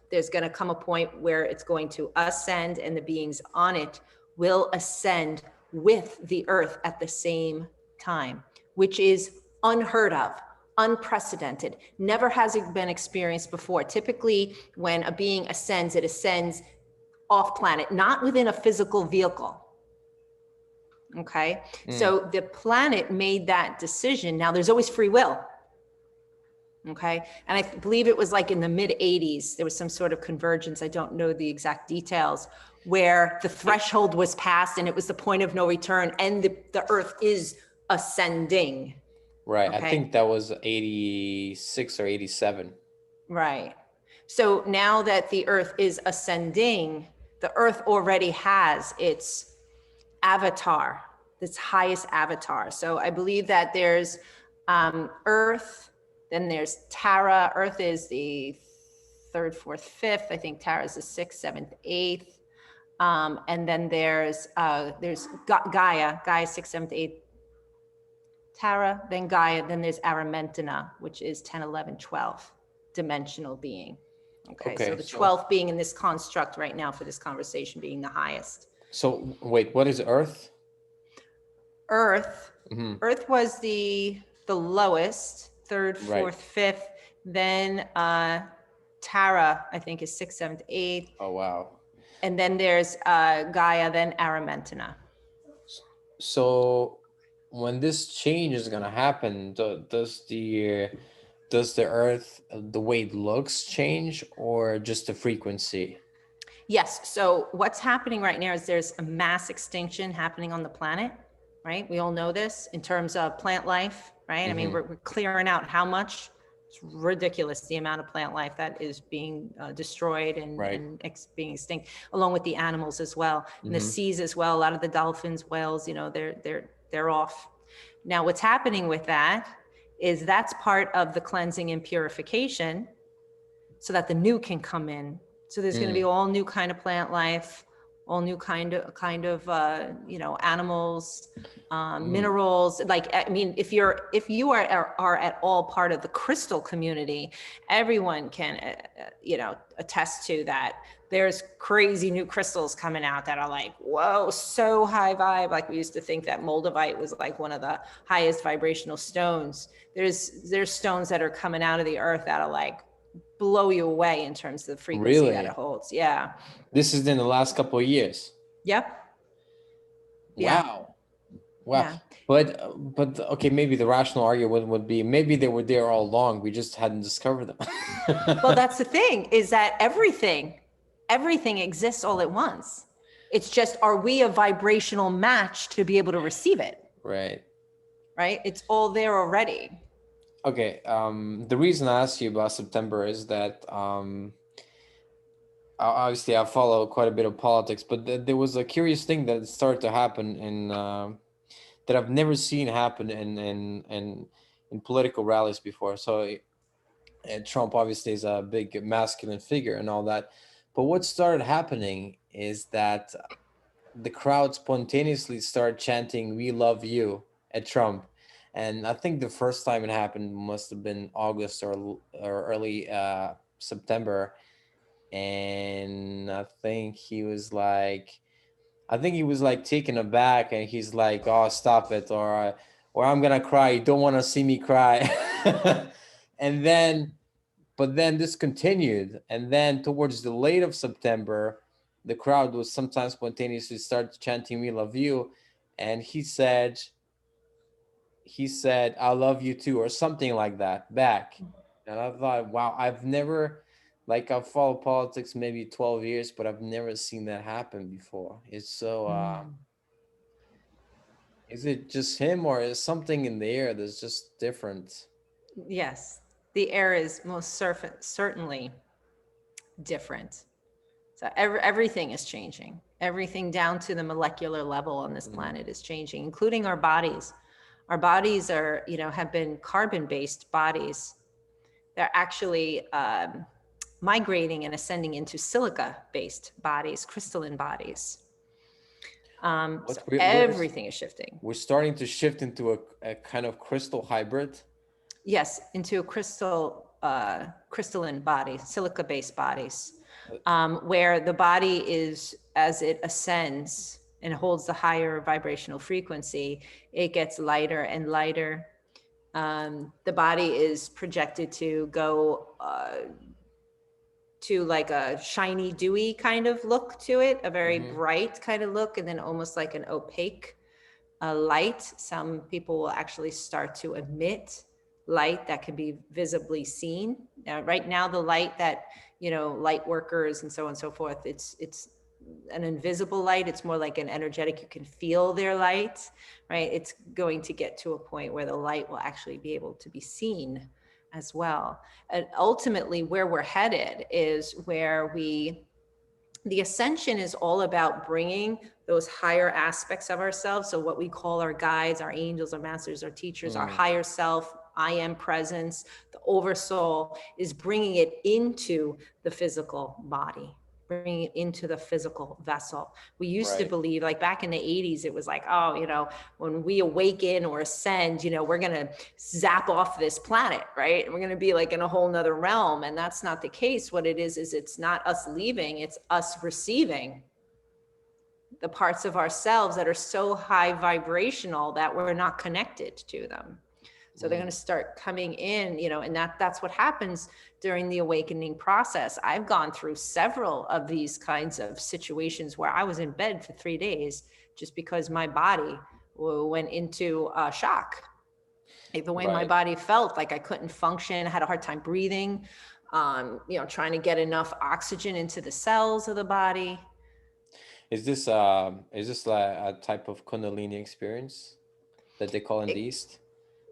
there's going to come a point where it's going to ascend and the beings on it will ascend with the earth at the same time, which is unheard of, unprecedented, never has it been experienced before. Typically, when a being ascends, it ascends off planet, not within a physical vehicle. Okay, so the planet made that decision. Now, there's always free will. Okay, and I believe it was like in the mid 80s, there was some sort of convergence. I don't know the exact details, where the threshold was passed and it was the point of no return, and the earth is ascending. Right. Okay. I think that was 86 or 87. Right. So now that the earth is ascending, the earth already has its avatar, its highest avatar. So I believe that there's Earth, then there's Tara. Earth is the third, fourth, fifth. I think Tara is the sixth, seventh, eighth. And then there's Gaia. Gaia, sixth, seventh, eighth. Tara, then Gaia, then there's Aramentina, which is 10, 11, 12 dimensional being. Okay, so the 12th being in this construct right now for this conversation being the highest. So wait, what is Earth? Earth, Earth was the lowest, third, fourth, fifth. Then Tara, I think, is sixth, seventh, eighth. Oh wow. And then there's Gaia, then Aramentina. So when this change is gonna happen, does the Earth, the way it looks, change, or just the frequency? Yes. So what's happening right now is there's a mass extinction happening on the planet, right? We all know this in terms of plant life, right? I mean, we're clearing out how much. It's ridiculous, the amount of plant life that is being destroyed and being extinct, along with the animals as well, and the seas as well. A lot of the dolphins, whales, you know, they're off. Now, what's happening with that is that's part of the cleansing and purification, so that the new can come in. So there's going to be all new kind of plant life, all new kind of you know, animals, minerals. Like, I mean, if you are at all part of the crystal community, everyone can you know, attest to that. There's crazy new crystals coming out that are like, whoa, so high vibe. Like, we used to think that moldavite was like one of the highest vibrational stones. There's stones that are coming out of the earth that are like, blow you away in terms of the frequency that it holds. Yeah. This is in the last couple of years. Yep. Wow. Wow. Yeah. But okay, maybe the rational argument would be maybe they were there all along. We just hadn't discovered them. Well, that's the thing, is that everything exists all at once. It's just, are we a vibrational match to be able to receive it? Right. Right. It's all there already. Okay. The reason I asked you about September is that obviously I follow quite a bit of politics, but there was a curious thing that started to happen in that I've never seen happen in political rallies before. So Trump obviously is a big masculine figure and all that, but what started happening is that the crowd spontaneously started chanting "We love you" at Trump. And I think the first time it happened must have been August or early September. And I think he was like taken aback, and he's like, "Oh, stop it," or "I'm gonna cry. You don't want to see me cry." But then this continued, and then towards the late of September, the crowd would sometimes spontaneously start chanting "We love you," and he said, "I love you too," or something like that back. And I thought, wow, I've followed politics maybe 12 years, but I've never seen that happen before. It's so, is it just him, or is something in the air that's just different? Yes, the air is most certainly different. So everything is changing. Everything down to the molecular level on this planet is changing, including our bodies. Our bodies are, you know, have been carbon-based bodies. They're actually migrating and ascending into silica-based bodies, crystalline bodies. So everything is shifting. We're starting to shift into a kind of crystal hybrid. Yes, into a crystalline body, silica-based bodies, where the body is, as it ascends and holds the higher vibrational frequency, it gets lighter and lighter. The body is projected to go to like a shiny, dewy kind of look to it, a very bright kind of look, and then almost like an opaque light. Some people will actually start to emit light that can be visibly seen. Now, right now, the light that, you know, light workers and so on and so forth, it's an invisible light. It's more like an energetic, you can feel their light, right? It's going to get to a point where the light will actually be able to be seen as well. And ultimately, where we're headed is where the ascension is all about bringing those higher aspects of ourselves. So what we call our guides, our angels, our masters, our teachers, our higher self, I am presence, the oversoul is bringing it into the physical body, bringing it into the physical vessel. We used to Right. believe, like back in the 80s, it was like, oh, when we awaken or ascend, we're going to zap off this planet, right? And we're going to be like in a whole nother realm. And that's not the case. What it is it's not us leaving, it's us receiving the parts of ourselves that are so high vibrational that we're not connected to them. So they're going to start coming in, and that's what happens during the awakening process. I've gone through several of these kinds of situations where I was in bed for 3 days just because my body went into shock. Like the way my Right. body felt, like I couldn't function, I had a hard time breathing, trying to get enough oxygen into the cells of the body. Is this like a type of Kundalini experience that they call in the East?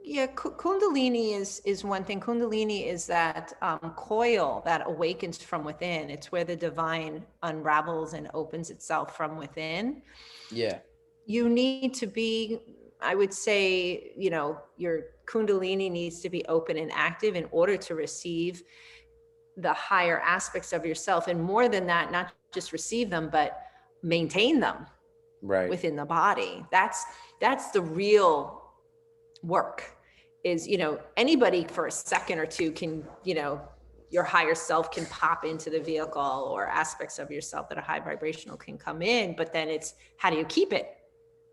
Yeah, Kundalini is one thing. Kundalini is that coil that awakens from within. It's where the divine unravels and opens itself from within. Yeah. You need to be, I would say, your Kundalini needs to be open and active in order to receive the higher aspects of yourself. And more than that, not just receive them, but maintain them Right. within the body. That's the real work. Is anybody for a second or two can, your higher self can pop into the vehicle, or aspects of yourself that are high vibrational can come in, but then it's how do you keep it,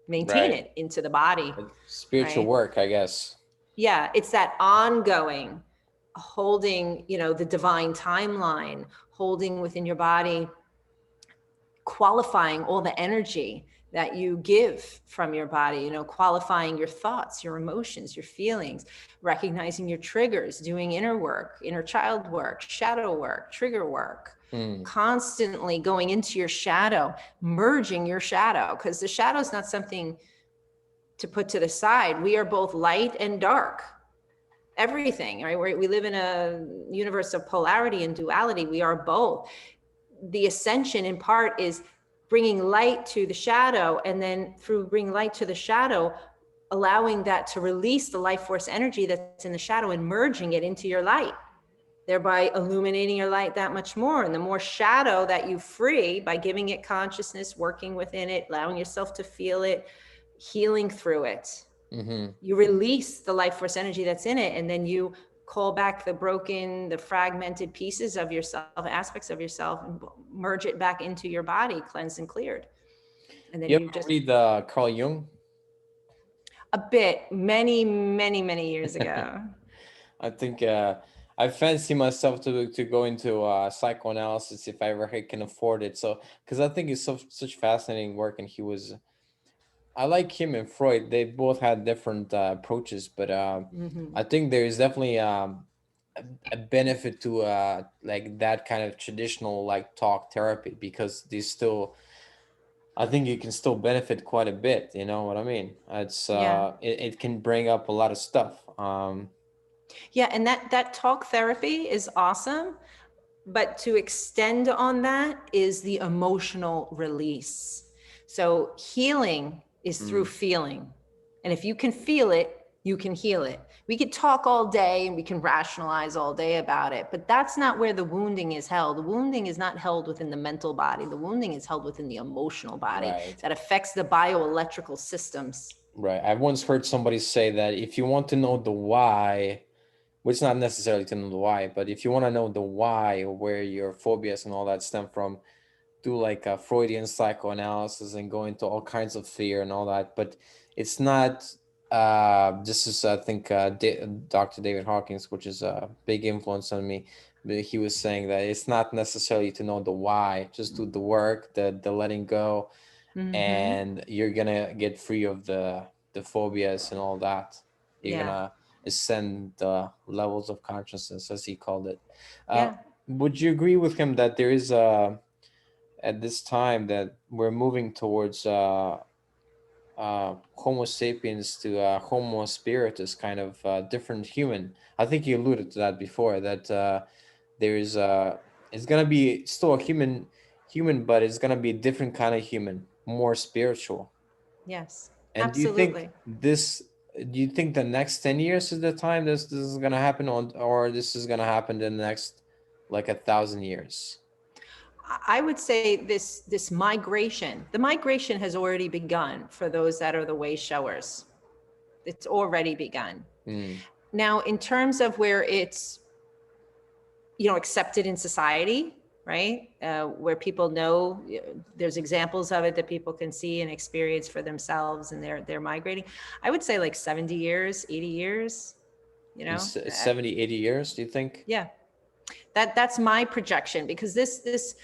maintain Right. it into the body, Spiritual right? work, I guess. Yeah, it's that ongoing holding, the divine timeline, holding within your body, qualifying all the energy that you give from your body, qualifying your thoughts, your emotions, your feelings, recognizing your triggers, doing inner work, inner child work, shadow work, trigger work, constantly going into your shadow, merging your shadow, because the shadow is not something to put to the side. We are both light and dark. Everything, right? We live in a universe of polarity and duality. We are both. The ascension in part is bringing light to the shadow, and then through bringing light to the shadow, allowing that to release the life force energy that's in the shadow and merging it into your light, thereby illuminating your light that much more. And the more shadow that you free by giving it consciousness, working within it, allowing yourself to feel it, healing through it, you release the life force energy that's in it, and then you call back the broken, the fragmented pieces of yourself, aspects of yourself, and merge it back into your body, cleansed and cleared. And then You you ever just, read Carl Jung? a bit, many, many, many years ago. I think I fancy myself to go into psychoanalysis if I ever can afford it. So, because I think it's such fascinating work, and I like him and Freud. They both had different approaches, but I think there is definitely a benefit to like that kind of traditional like talk therapy, because these still, I think you can still benefit quite a bit. You know what I mean? Yeah. It can bring up a lot of stuff. Yeah. And that talk therapy is awesome. But to extend on that is the emotional release. So healing is through feeling. And if you can feel it, you can heal it. We could talk all day and we can rationalize all day about it, but that's not where the wounding is held. The wounding is not held within the mental body. The wounding is held within the emotional body Right. that affects the bioelectrical systems. Right. I've once heard somebody say that if you want to know the why, which is not necessarily to know the why, but if you want to know the why, or where your phobias and all that stem from, do like a Freudian psychoanalysis and go into all kinds of fear and all that. But it's not. This is, I think, Dr. David Hawkins, which is a big influence on me. But he was saying that it's not necessarily to know the why. Just do the work, the letting go, and you're gonna get free of the phobias and all that. You're Yeah. gonna ascend the levels of consciousness, as he called it. Yeah. Would you agree with him that there is at this time that we're moving towards Homo sapiens to Homo spiritus, kind of different human? I think you alluded to that before. That there is it's gonna be still a human, but it's gonna be a different kind of human, more spiritual. Yes. And do you think Absolutely. this Do you think the next 10 years is the time this is gonna happen on, or this is gonna happen in the next like 1,000 years? I would say this migration, the migration has already begun for those that are the way showers. It's already begun. Mm. Now, in terms of where it's, you know, accepted in society, right? Where people know, there's examples of it that people can see and experience for themselves, and they're migrating. I would say like 70 years, 80 years, you In know. 70, 80 years, do you think? Yeah, that's my projection, because this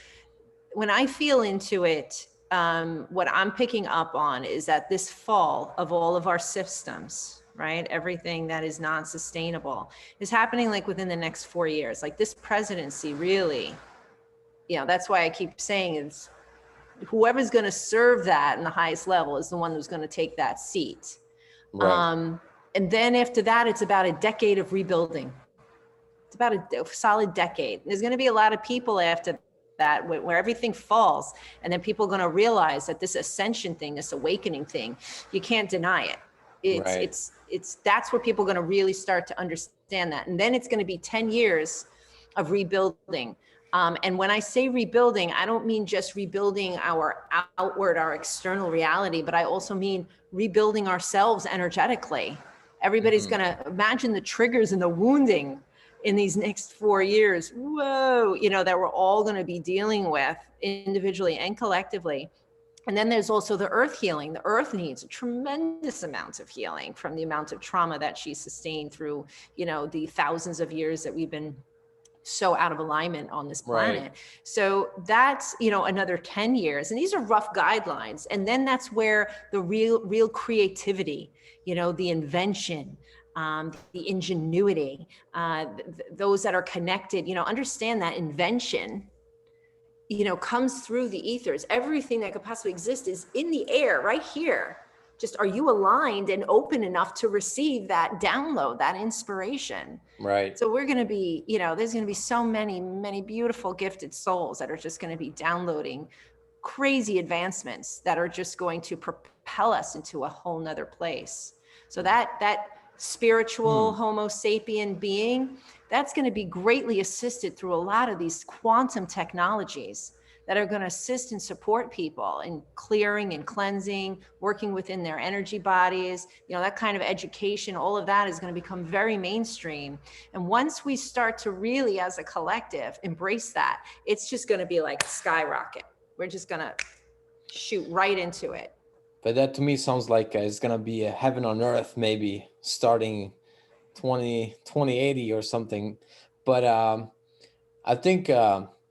when I feel into it, what I'm picking up on is that this fall of all of our systems, right, everything that is non-sustainable, is happening like within the next 4 years. Like this presidency, really, you know, that's why I keep saying is whoever's going to serve that in the highest level is the one who's going to take that seat. Right. And then after that, it's about a decade of rebuilding. It's about a solid decade. There's going to be a lot of people after that where everything falls, and then people are going to realize that this ascension thing, this awakening thing, you can't deny it. it's Right. it's it's that's where people are going to really start to understand that, and then it's going to be 10 years of rebuilding. And when I say rebuilding, I don't mean just rebuilding our outward, our external reality, but I also mean rebuilding ourselves energetically. Everybody's Mhm. going to imagine the triggers and the wounding in these next 4 years. Whoa, you know, that we're all going to be dealing with individually and collectively. And then there's also the earth healing. The earth needs a tremendous amount of healing from the amount of trauma that she sustained through, you know, the thousands of years that we've been so out of alignment on this Right. planet. So that's, you know, another 10 years. And these are rough guidelines. And then that's where the real creativity, you know, the invention, the ingenuity, those that are connected, you know, understand that invention, you know, comes through the ethers. Everything that could possibly exist is in the air right here. Just, are you aligned and open enough to receive that download, that inspiration? Right. So we're going to be, you know, there's going to be so many beautiful gifted souls that are just going to be downloading crazy advancements that are just going to propel us into a whole nother place. So that spiritual Hmm. Homo sapien being, that's going to be greatly assisted through a lot of these quantum technologies that are going to assist and support people in clearing and cleansing, working within their energy bodies. You know, that kind of education, all of that is going to become very mainstream. And once we start to really, as a collective, embrace that, it's just going to be like a skyrocket. We're just going to shoot right into it. But that to me sounds like it's gonna be a heaven on earth, maybe starting 2080 or something. But I think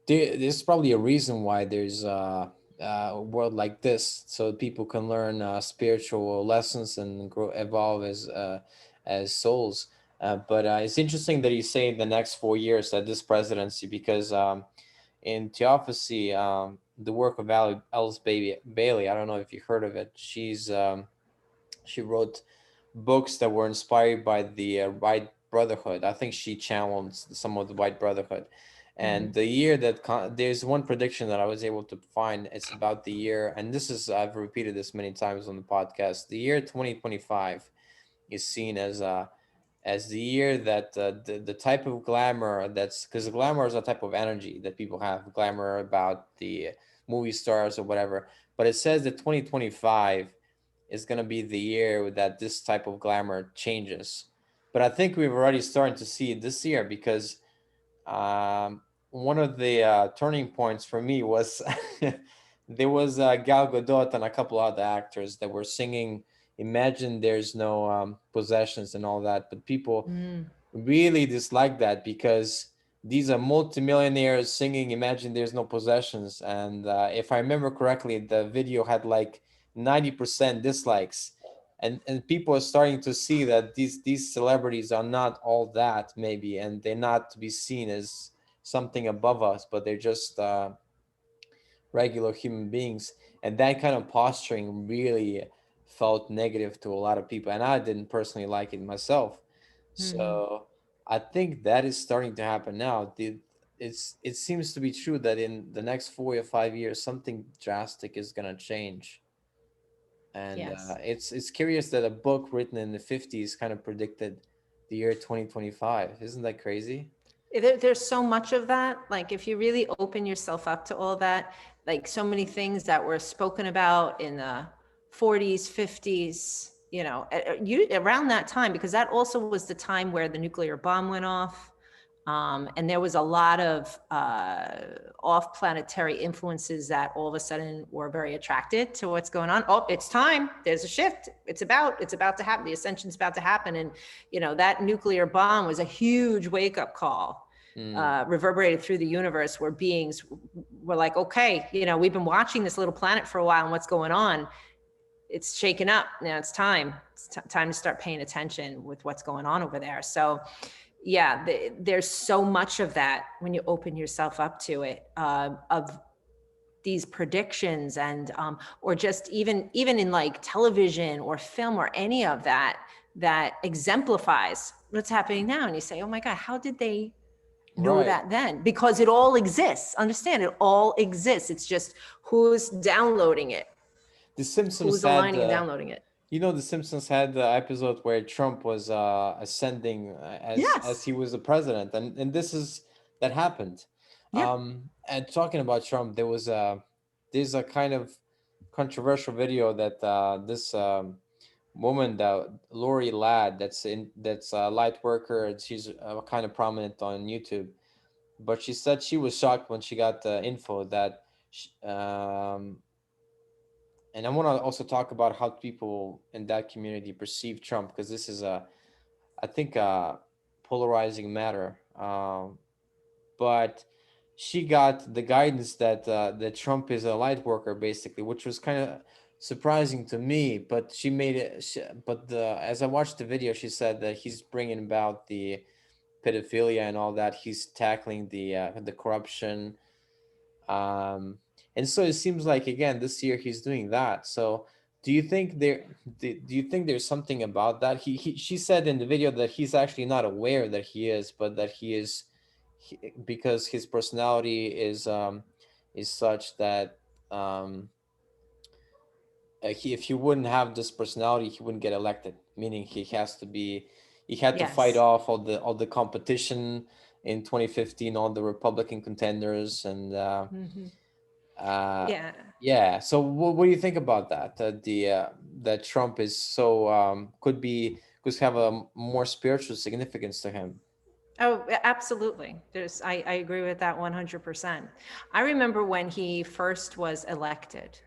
there's probably a reason why there's a world like this, so people can learn spiritual lessons and grow, evolve as souls. But it's interesting that you say in the next 4 years that this presidency, because in Theophacy, the work of Alice Bailey. I don't know if you heard of it. She wrote books that were inspired by the White Brotherhood. I think she channeled some of the White Brotherhood. And Mhm. the year that there's one prediction that I was able to find. It's about the year, and this is, I've repeated this many times on the podcast. The year 2025 is seen as the year that the type of glamour, that's because glamour is a type of energy that people have, glamour about the movie stars or whatever. But it says that 2025 is going to be the year that this type of glamour changes. But I think we've already started to see it this year, because one of the turning points for me was there was Gal Gadot and a couple other actors that were singing "Imagine There's No Possessions" and all that, but people Mm. really dislike that, because these are multimillionaires singing "Imagine There's No Possessions," and if I remember correctly, the video had like 90% dislikes, and people are starting to see that these celebrities are not all that, maybe, and they're not to be seen as something above us, but they're just regular human beings, and that kind of posturing really felt negative to a lot of people, and I didn't personally like it myself. Mhm. So I think that is starting to happen now. It seems to be true that in the next 4 or 5 years something drastic is gonna change. And Yes. it's curious that a book written in the 50s kind of predicted the year 2025. Isn't that crazy? There's so much of that. Like if you really open yourself up to all that, like so many things that were spoken about in the 40s, 50s, you around that time, because that also was the time where the nuclear bomb went off. And there was a lot of off-planetary influences that all of a sudden were very attracted to what's going on. Oh, it's time. There's a shift. It's about to happen. The ascension's about to happen. And, that nuclear bomb was a huge wake-up call, Mm, reverberated through the universe, where beings were like, okay, we've been watching this little planet for a while, and what's going on? It's shaken up. Now it's time. It's time to start paying attention with what's going on over there. So yeah, there's so much of that when you open yourself up to it, of these predictions, and or just even in like television or film or any of that, that exemplifies what's happening now. And you say, oh my God, how did they know right. that then? Because it all exists. Understand, it all exists. It's just who's downloading it, The Simpsons who's had aligning and downloading it. the Simpsons had the episode where Trump was ascending as Yes. he was the president, and this is that happened. Yep. And talking about Trump, there's a kind of controversial video that this woman, that Lori Ladd, that's a light worker, and she's kind of prominent on YouTube, but she said she was shocked when she got the info that and I want to also talk about how people in that community perceive Trump, because this is I think, a polarizing matter. But she got the guidance that Trump is a light worker, basically, which was kind of surprising to me. But she made it. As I watched the video, she said that he's bringing about the pedophilia and all that. He's tackling the corruption, and so it seems like, again, this year he's doing that. So do you think do you think there's something about that? She said in the video that he's actually not aware that he is, but that he is, because his personality is such that, um if he wouldn't have this personality, he wouldn't get elected, meaning he had to fight Yes. off all the competition in 2015, all the Republican contenders, and Hmm. uh, Yeah. yeah. So what do you think about that? That Trump is so, could have a more spiritual significance to him. Oh, absolutely. I agree with that 100%. I remember when he first was elected,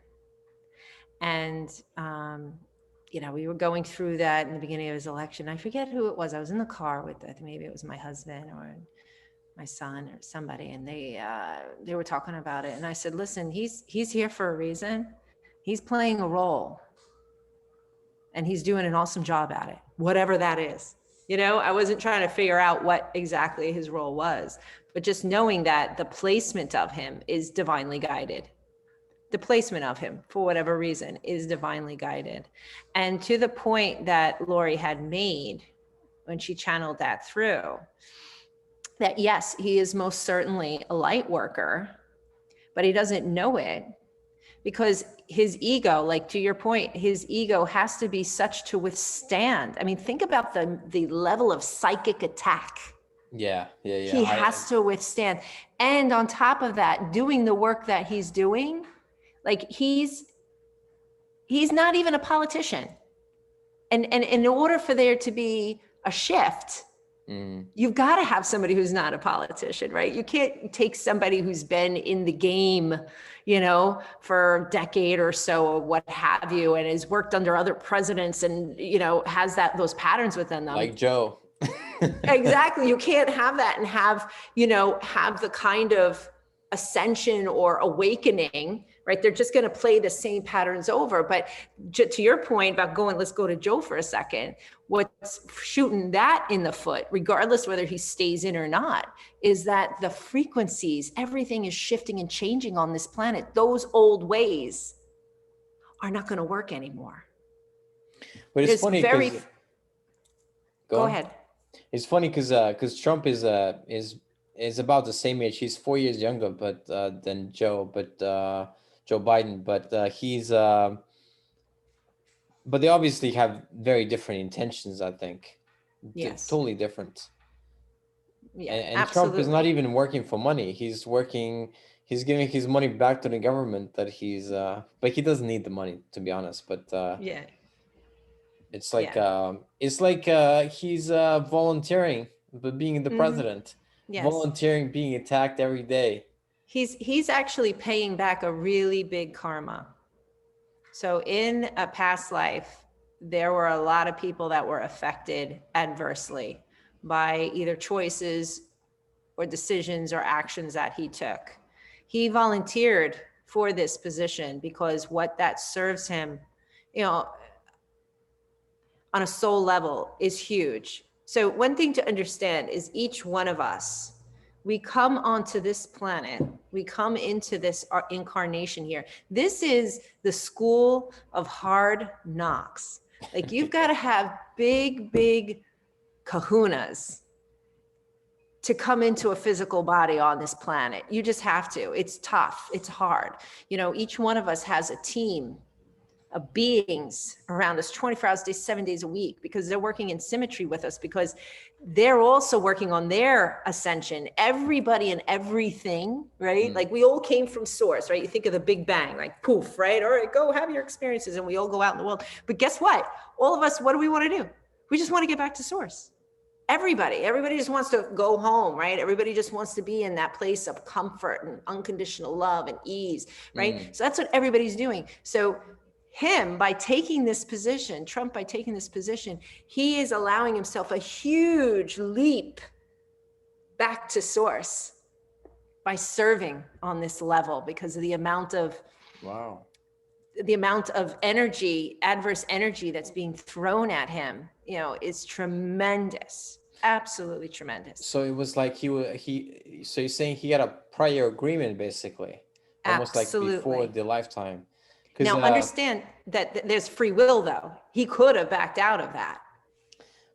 and, we were going through that in the beginning of his election. I forget who it was. I was in the car with, I think maybe it was my husband or my son or somebody, and they were talking about it. And I said, listen, he's here for a reason. He's playing a role, and he's doing an awesome job at it, whatever that is. I wasn't trying to figure out what exactly his role was, but just knowing that the placement of him is divinely guided. The placement of him, for whatever reason, is divinely guided. And to the point that Lori had made when she channeled that through, that yes, he is most certainly a light worker, but he doesn't know it, because his ego, like to your point, his ego has to be such to withstand. I mean, think about the level of psychic attack Yeah, yeah, yeah. he has to withstand. And on top of that, doing the work that he's doing, like he's not even a politician. And in order for there to be a shift, you've got to have somebody who's not a politician, right? You can't take somebody who's been in the game, for a decade or so, or what have you, and has worked under other presidents, and, has those patterns within them. Like Joe. Exactly. You can't have that and have the kind of ascension or awakening, right? They're just going to play the same patterns over. But to your point about let's go to Joe for a second. What's shooting that in the foot, regardless whether he stays in or not, is that the frequencies, everything is shifting and changing on this planet. Those old ways are not going to work anymore. But it's funny because Go ahead. It's funny because Trump is about the same age. He's 4 years younger, but than Joe Biden. But but they obviously have very different intentions, I think. Yes. Totally different. Yeah, And Trump is not absolutely. even working for money. He's giving his money back to the government that but he doesn't need the money, to be honest. But Yeah. it's Yeah. it's like he's volunteering, but being the Hmm. president, Yes. volunteering, being attacked every day. He's actually paying back a really big karma. So in a past life, there were a lot of people that were affected adversely by either choices or decisions or actions that he took. He volunteered for this position because what that serves him, you know, on a soul level is huge. So one thing to understand is each one of us, we come onto this planet, we come into this incarnation here. This is the school of hard knocks. Like you've got to have big, big kahunas to come into a physical body on this planet. You just have to. It's tough. It's hard. You know, each one of us has a team of beings around us 24 hours a day, 7 days a week, because they're working in symmetry with us, because they're also working on their ascension. Everybody and everything, right? Mm. Like we all came from source, right? You think of the Big Bang, like poof, right? All right, go have your experiences, and we all go out in the world. But guess what? All of us, what do we want to do? We just want to get back to source. Everybody just wants to go home, right? Everybody just wants to be in that place of comfort and unconditional love and ease, right? Mm. So that's what everybody's doing. So him, by taking this position, Trump, by taking this position, he is allowing himself a huge leap back to source by serving on this level, because of Wow. the amount of energy, adverse energy that's being thrown at him, is tremendous. Absolutely tremendous. So it was like he. So you're saying he had a prior agreement, basically, almost like before Absolutely. the lifetime, because Now understand that there's free will, though. He could have backed out of that.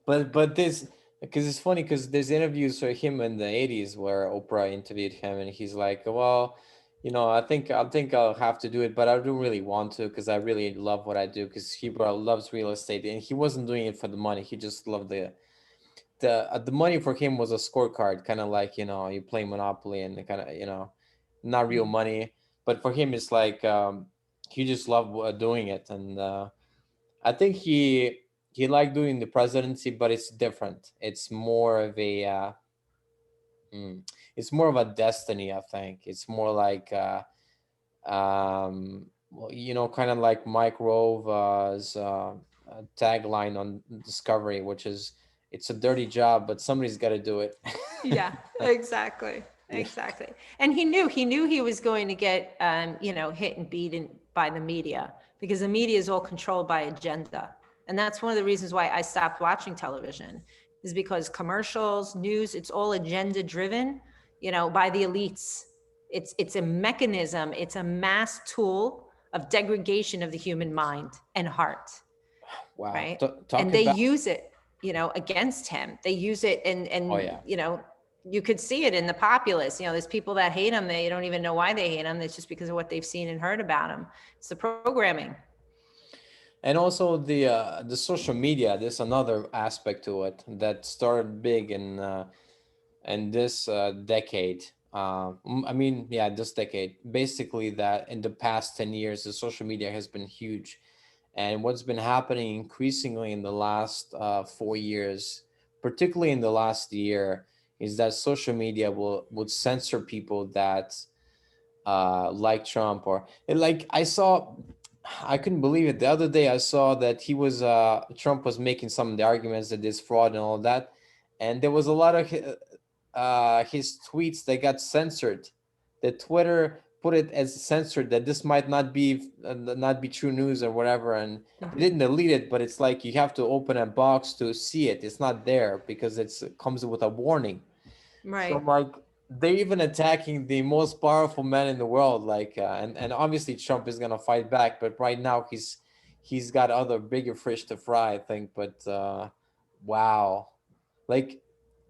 but this, because it's funny, because there's interviews for him in the 80s where Oprah interviewed him, and he's like, well, I think I'll have to do it, but I don't really want to, because I really love what I do, because he loves real estate, and he wasn't doing it for the money. He just loved the money. For him was a scorecard, kind of like, you play Monopoly, and kind of, not real Mhm. money. But for him, it's like, he just loved doing it. And I think he liked doing the presidency, but it's different. It's more of a mm, it's more of a destiny, I think. It's more like well, kind of like Mike Rove's tagline on Discovery, which is, it's a dirty job, but somebody's got to do it. Yeah, exactly. Yeah. Exactly. And he knew he was going to get, hit and beaten by the media, because the media is all controlled by agenda. And that's one of the reasons why I stopped watching television, is because commercials, news, it's all agenda driven, by the elites. It's a mechanism. It's a mass tool of degradation of the human mind and heart, Wow. right? Talk And they about. use it, against him. They use it, and Oh yeah. you could see it in the populace. There's people that hate him. They don't even know why they hate him. It's just because of what they've seen and heard about him. It's the programming. And also the social media. There's another aspect to it that started big in this decade. I mean, yeah, this decade. Basically, that in the past 10 years, the social media has been huge, and what's been happening increasingly in the last 4 years, particularly in the last year, is that social media would censor people that like Trump, or like I couldn't believe it. The other day I saw that Trump was making some of the arguments that there's fraud and all that, and there was a lot of his tweets that got censored. The Twitter put it as censored, that this might not be true news or whatever, and they Mhm. didn't delete it, but it's like you have to open a box to see it. It's not there because it comes with a warning. So Right. I'm like, they're even attacking the most powerful man in the world, like, and obviously Trump is gonna fight back, but right now he's got other bigger fish to fry, I think. But wow, like,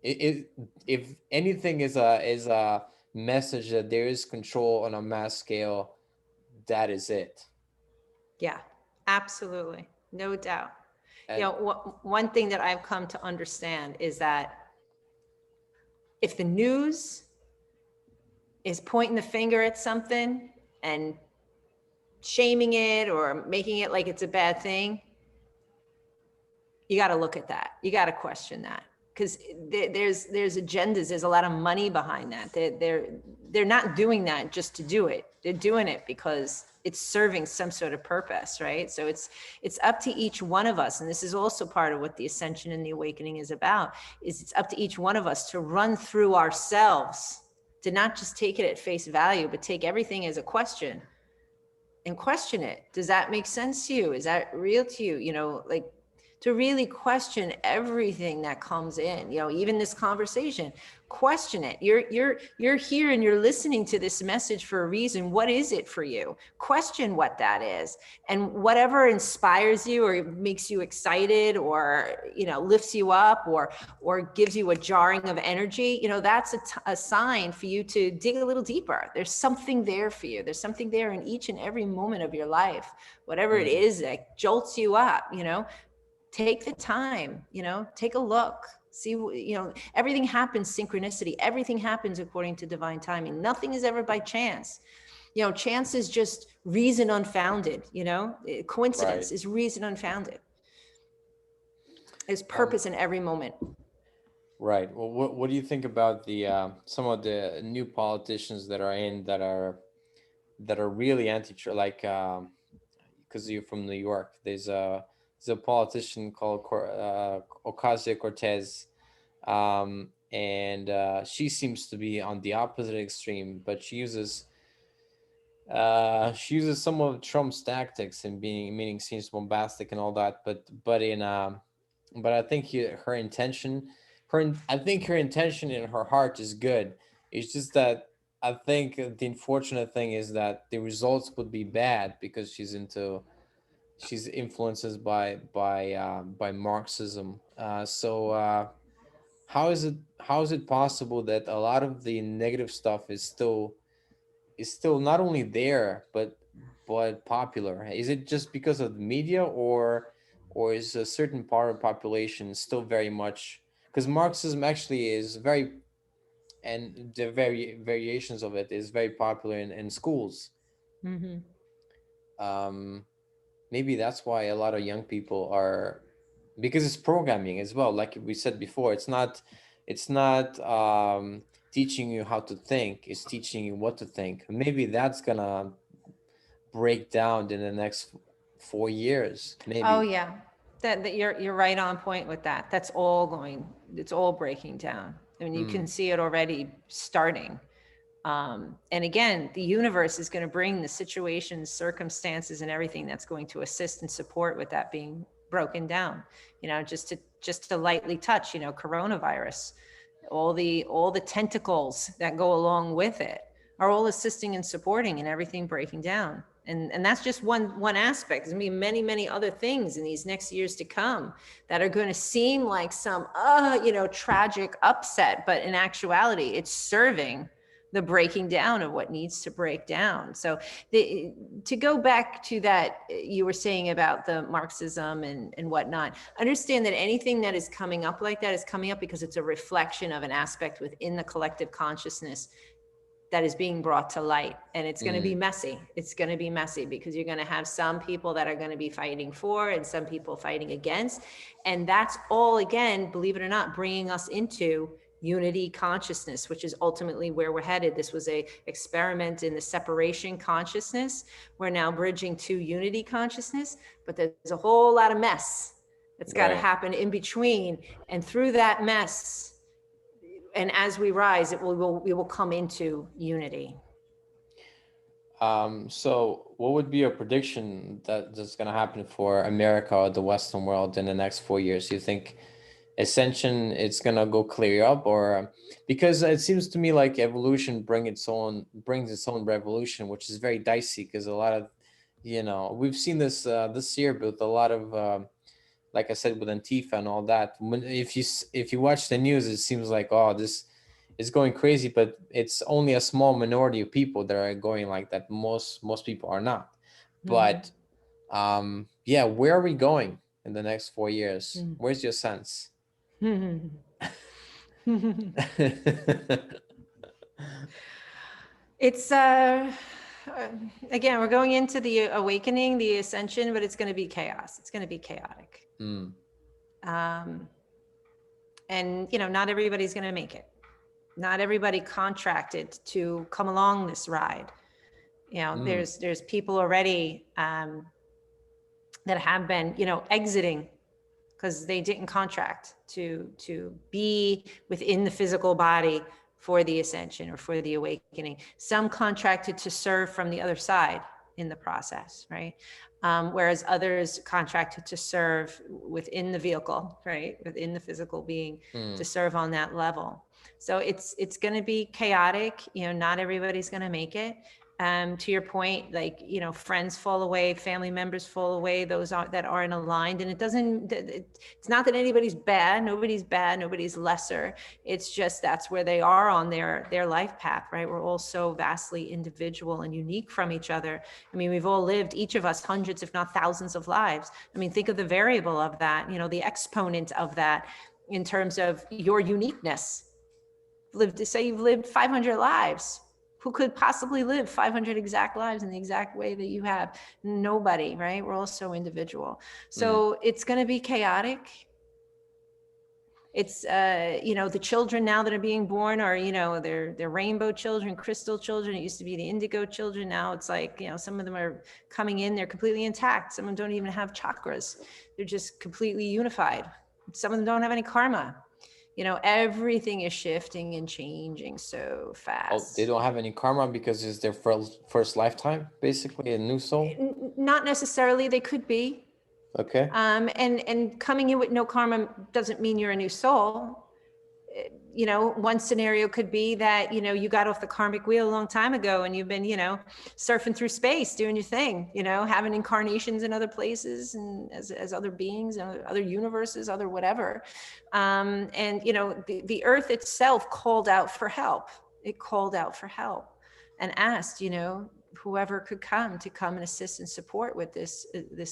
it if anything is a message that there is control on a mass scale, that is it. Yeah, absolutely. No doubt. And One thing that I've come to understand is that if the news is pointing the finger at something and shaming it or making it like it's a bad thing, you got to look at that. You got to question that, because there's agendas. There's a lot of money behind that. They're not doing that just to do it. They're doing it because it's serving some sort of purpose, right? So it's up to each one of us, and this is also part of what the Ascension and the Awakening is about. Is it's up to each one of us to run through ourselves, to not just take it at face value, but take everything as a question and question it. Does that make sense to you? Is that real to you? Like, to really question everything that comes in, even this conversation, question it. You're here and you're listening to this message for a reason. What is it for you? Question what that is, and whatever inspires you or makes you excited or, lifts you up or gives you a jarring of energy, that's a sign for you to dig a little deeper. There's something there for you. There's something there in each and every moment of your life, whatever it is that jolts you up, take the time, take a look, see, everything happens synchronicity. Everything happens according to divine timing. Nothing is ever by chance. Chance is just reason unfounded, coincidence is reason unfounded. There's purpose in every moment. Right. Well, what do you think about the some of the new politicians that are really like because you're from New York, there's a politician called Ocasio-Cortez, and she seems to be on the opposite extreme, but she uses some of Trump's tactics in meaning seems bombastic and all that, but I think her intention, I think her intention in her heart is good. It's just that I think the unfortunate thing is that the results would be bad because she's influences by Marxism. How is it possible that a lot of the negative stuff is still not only there but popular? Is it just because of the media, or is a certain part of the population still very much, because Marxism actually is very, and the variations of it is very popular in schools. Mm-hmm. um Maybe that's why a lot of young people are, because it's programming as well, like we said before. It's not teaching you how to think, it's teaching you what to think. Maybe that's gonna break down in the next 4 years, Oh maybe. yeah, that you're right on point with that. It's all breaking down. I mean, you can Mm, see it already starting. And again, the universe is going to bring the situations, circumstances, and everything that's going to assist and support with that being broken down. Just to lightly touch, coronavirus, all the tentacles that go along with it are all assisting and supporting and everything breaking down. And that's just one aspect. There's going to be many, many other things in these next years to come that are going to seem like some, tragic upset, but in actuality, it's serving the breaking down of what needs to break down. So to go back to that, you were saying about the Marxism and whatnot, understand that anything that is coming up like that is coming up because it's a reflection of an aspect within the collective consciousness that is being brought to light. And it's going to be mm, messy. It's going to be messy because you're going to have some people that are going to be fighting for and some people fighting against. And that's all, again, believe it or not, bringing us into unity consciousness, which is ultimately where we're headed. This was a experiment in the separation consciousness. We're now bridging to unity consciousness, but there's a whole lot of mess that's got to right. happen in between. And through that mess, and as we rise, we will come into unity. So what would be a prediction that's going to happen for America or the Western world in the next 4 years? You think Ascension, it's going to go clear up, or because it seems to me like evolution brings its own revolution, which is very dicey because a lot of, we've seen this year with a lot of like I said, with Antifa and all that. If you watch the news, it seems like, oh, this is going crazy, but it's only a small minority of people that are going like that. Most people are not. Mm-hmm. But yeah, where are we going in the next 4 years? Where's your sense? It's again, we're going into the awakening, the ascension, but it's going to be chaos. It's going to be chaotic. And not everybody's going to make it. Not everybody contracted to come along this ride. There's people already that have been exiting because they didn't contract to be within the physical body for the ascension or for the awakening. Some contracted to serve from the other side in the process, right? Whereas others contracted to serve within the vehicle, right? Within the physical being, to serve on that level. So it's going to be chaotic. Not everybody's going to make it. To your point, like, friends fall away, family members fall away, those that aren't aligned. And it's not that anybody's bad. Nobody's lesser. It's just, that's where they are on their life path, right? We're all so vastly individual and unique from each other. I mean, we've all lived, each of us, hundreds, if not thousands of lives. I mean, think of the variable of that, the exponent of that in terms of your uniqueness. Say you've lived 500 lives. Who could possibly live 500 exact lives in the exact way that you have? Nobody, right? We're all so individual. So it's going to be chaotic. It's, the children now that are being born are, they're rainbow children, crystal children. It used to be the indigo children. Now it's like, some of them are coming in, they're completely intact. Some of them don't even have chakras. They're just completely unified. Some of them don't have any karma. Everything is shifting and changing so fast. Oh, they don't have any karma because it's their first lifetime, basically, a new soul? Not necessarily. They could be. Okay. And coming in with no karma doesn't mean you're a new soul. One scenario could be that, you got off the karmic wheel a long time ago and you've been, surfing through space, doing your thing, having incarnations in other places and as other beings, other universes, other whatever. And, the earth itself called out for help. It called out for help and asked, whoever could come and assist and support with this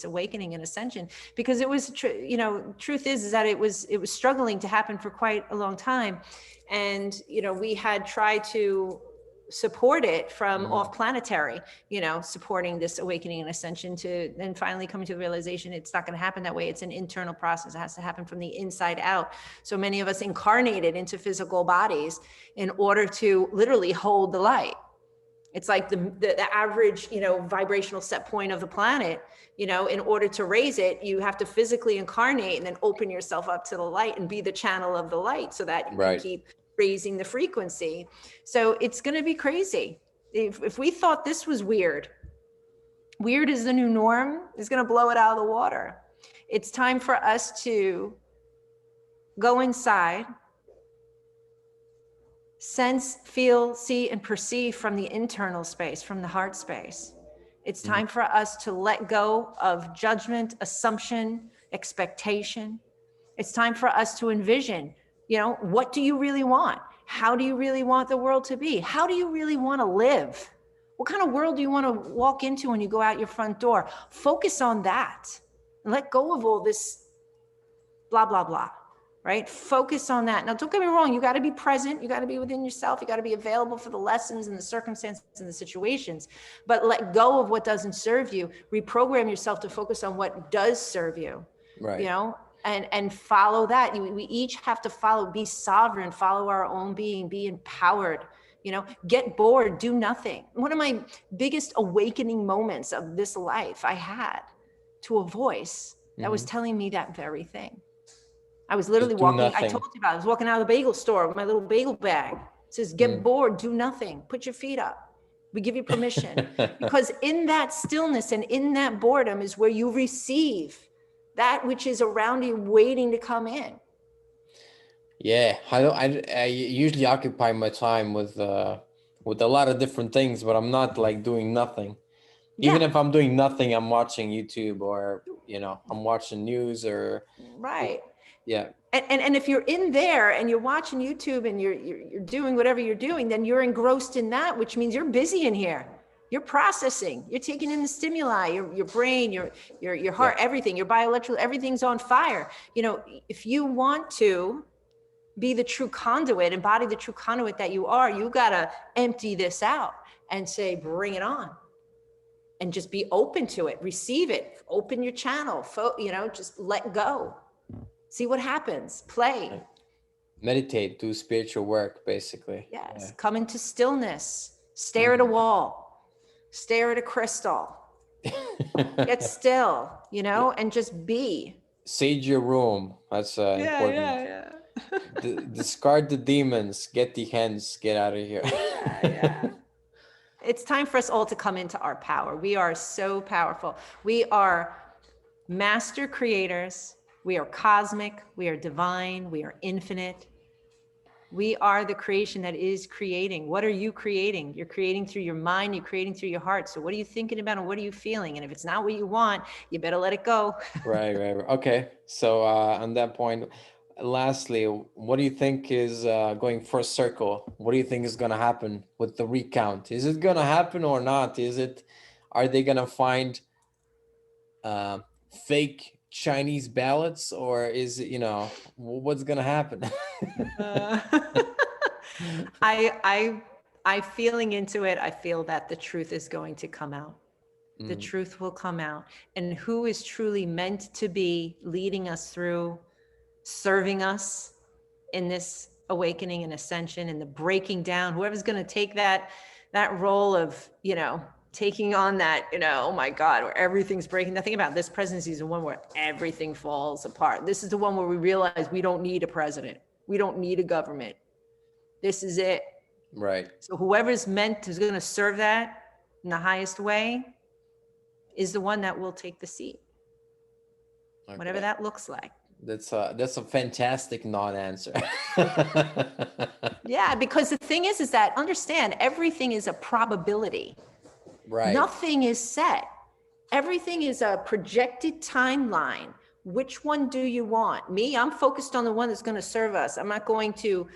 awakening and ascension, because it was truth is that it was struggling to happen for quite a long time. And we had tried to support it from off planetary, supporting this awakening and ascension, to then finally coming to the realization it's not going to happen that way. It's an internal process. It has to happen from the inside out. So many of us incarnated into physical bodies in order to literally hold the light. It's like the average, vibrational set point of the planet, in order to raise it, you have to physically incarnate and then open yourself up to the light and be the channel of the light so that you can keep raising the frequency. So it's going to be crazy. If we thought this was weird is the new norm, is going to blow it out of the water. It's time for us to go inside, sense, feel, see, and perceive from the internal space, from the heart space. It's time for us to let go of judgment, assumption, expectation. It's time for us to envision, what do you really want? How do you really want the world to be? How do you really want to live? What kind of world do you want to walk into when you go out your front door? Focus on that and let go of all this blah, blah, blah. Right? Focus on that. Now, don't get me wrong. You got to be present. You got to be within yourself. You got to be available for the lessons and the circumstances and the situations, but let go of what doesn't serve you. Reprogram yourself to focus on what does serve you, right? And follow that. We each have to follow, be sovereign, follow our own being, be empowered, get bored, do nothing. One of my biggest awakening moments of this life, I had to a voice that was telling me that very thing. I was literally walking, I told you about it. I was walking out of the bagel store with my little bagel bag. It says, get bored, do nothing, put your feet up. We give you permission. Because in that stillness and in that boredom is where you receive that which is around you waiting to come in. Yeah, I usually occupy my time with a lot of different things, but I'm not like doing nothing. Even if I'm doing nothing, I'm watching YouTube or, I'm watching news or. Right. Yeah. And if you're in there and you're watching YouTube and you're doing whatever you're doing, then you're engrossed in that, which means you're busy in here. You're processing, you're taking in the stimuli, your brain, your heart, everything, your bioelectrical, everything's on fire. If you want to be the true conduit, embody the true conduit that you are, you got to empty this out and say, bring it on. And just be open to it, receive it, open your channel, just let go. See what happens, play. Meditate, do spiritual work, basically. Yes, come into stillness, stare at a wall, stare at a crystal, get still, and just be. Sage your room, that's important. Discard the demons, get the hens, get out of here. It's time for us all to come into our power. We are so powerful. We are master creators. We are cosmic. We are divine. We are infinite. We are the creation that is creating. What are you creating? You're creating through your mind. You're creating through your heart. So what are you thinking about and what are you feeling? And if it's not what you want, you better let it go. Right. Okay. So on that point, lastly, what do you think is going first circle? What do you think is going to happen with the recount? Is it going to happen or not? Are they going to find fake Chinese ballots, or is it, what's going to happen? I feeling into it. I feel that the truth is going to come out. The truth will come out. And who is truly meant to be leading us through, serving us in this awakening and ascension and the breaking down, whoever's going to take that role of, taking on that, oh my God, where everything's breaking. Nothing about this presidency is the one where everything falls apart. This is the one where we realize we don't need a president. We don't need a government. This is it. Right. So whoever's going to serve that in the highest way is the one that will take the seat. Okay. Whatever that looks like. That's a fantastic non-answer. Yeah, because the thing is that understand everything is a probability. Right. Nothing is set. Everything is a projected timeline. Which one do you want? Me, I'm focused on the one that's going to serve us. I'm not going to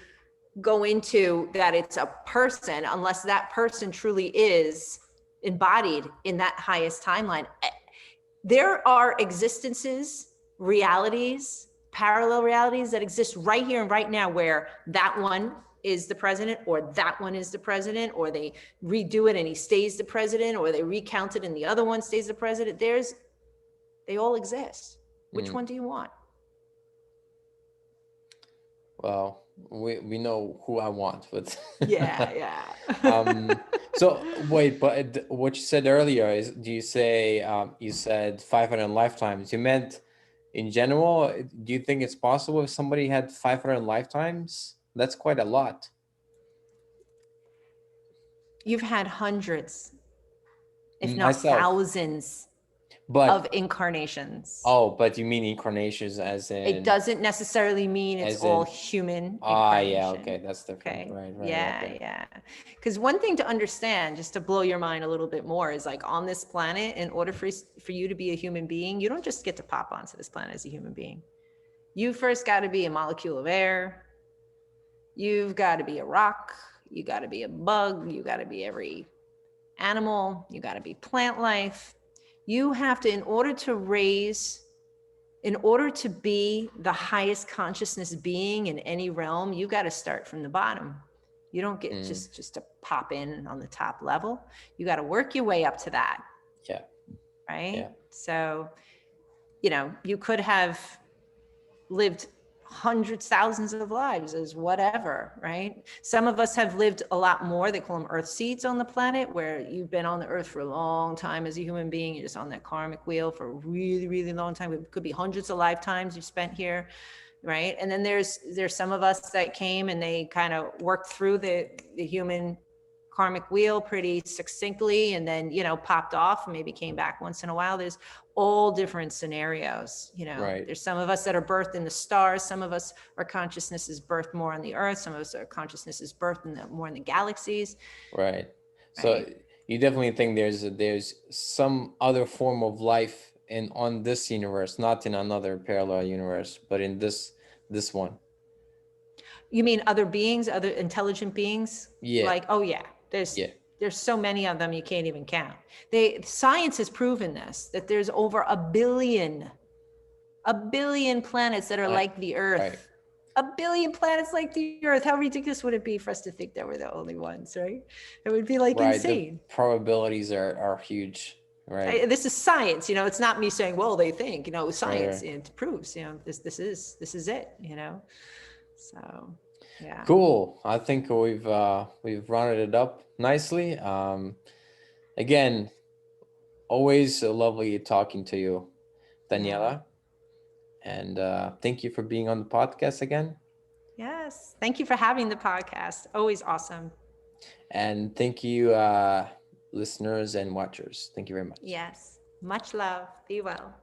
go into that it's a person unless that person truly is embodied in that highest timeline. There are existences, realities, parallel realities that exist right here and right now where that one is the president or that one is the president, or they redo it and he stays the president, or they recount it and the other one stays the president. They all exist. Which one do you want? Well, we know who I want, but yeah. So wait, but what you said earlier is, do you say you said 500 lifetimes? You meant in general? Do you think it's possible if somebody had 500 lifetimes? That's quite a lot. You've had hundreds, if not thousands, of incarnations. Oh, but you mean incarnations as in? It doesn't necessarily mean it's all human. Yeah, okay, that's different. Okay. Right. Yeah. Because one thing to understand, just to blow your mind a little bit more, is like on this planet, in order for you to be a human being, you don't just get to pop onto this planet as a human being. You first got to be a molecule of air. You've got to be a rock. You got to be a bug. You got to be every animal. You got to be plant life. You have to, in order to be the highest consciousness being in any realm, you got to start from the bottom. You don't get just to pop in on the top level. You got to work your way up to that. Yeah. Right. Yeah. So, you could have lived hundreds, thousands of lives as whatever, right? Some of us have lived a lot more. They call them earth seeds on the planet, where you've been on the earth for a long time as a human being. You're just on that karmic wheel for a really, really long time. It could be hundreds of lifetimes you've spent here, right? And then there's some of us that came and they kind of worked through the human karmic wheel pretty succinctly, and then, popped off and maybe came back once in a while. There's all different scenarios, Right. There's some of us that are birthed in the stars. Some of us, our consciousness is birthed more on the earth. Some of us, our consciousness is birthed more in the galaxies. Right. So you definitely think there's some other form of life on this universe, not in another parallel universe, but in this one. You mean other beings, other intelligent beings? Yeah. Like, oh yeah. There's There's so many of them you can't even count. Science has proven this, that there's over a billion planets that are like the Earth. Right. A billion planets like the Earth. How ridiculous would it be for us to think that we're the only ones, right? It would be like insane. The probabilities are huge, right? This is science, it's not me saying, well, they think, science, Right. it proves, this is it, So, yeah. Cool. I think we've rounded it up nicely. Again, always lovely talking to you, Daniela. And thank you for being on the podcast again. Yes. Thank you for having the podcast. Always awesome. And thank you, listeners and watchers. Thank you very much. Yes. Much love. Be well.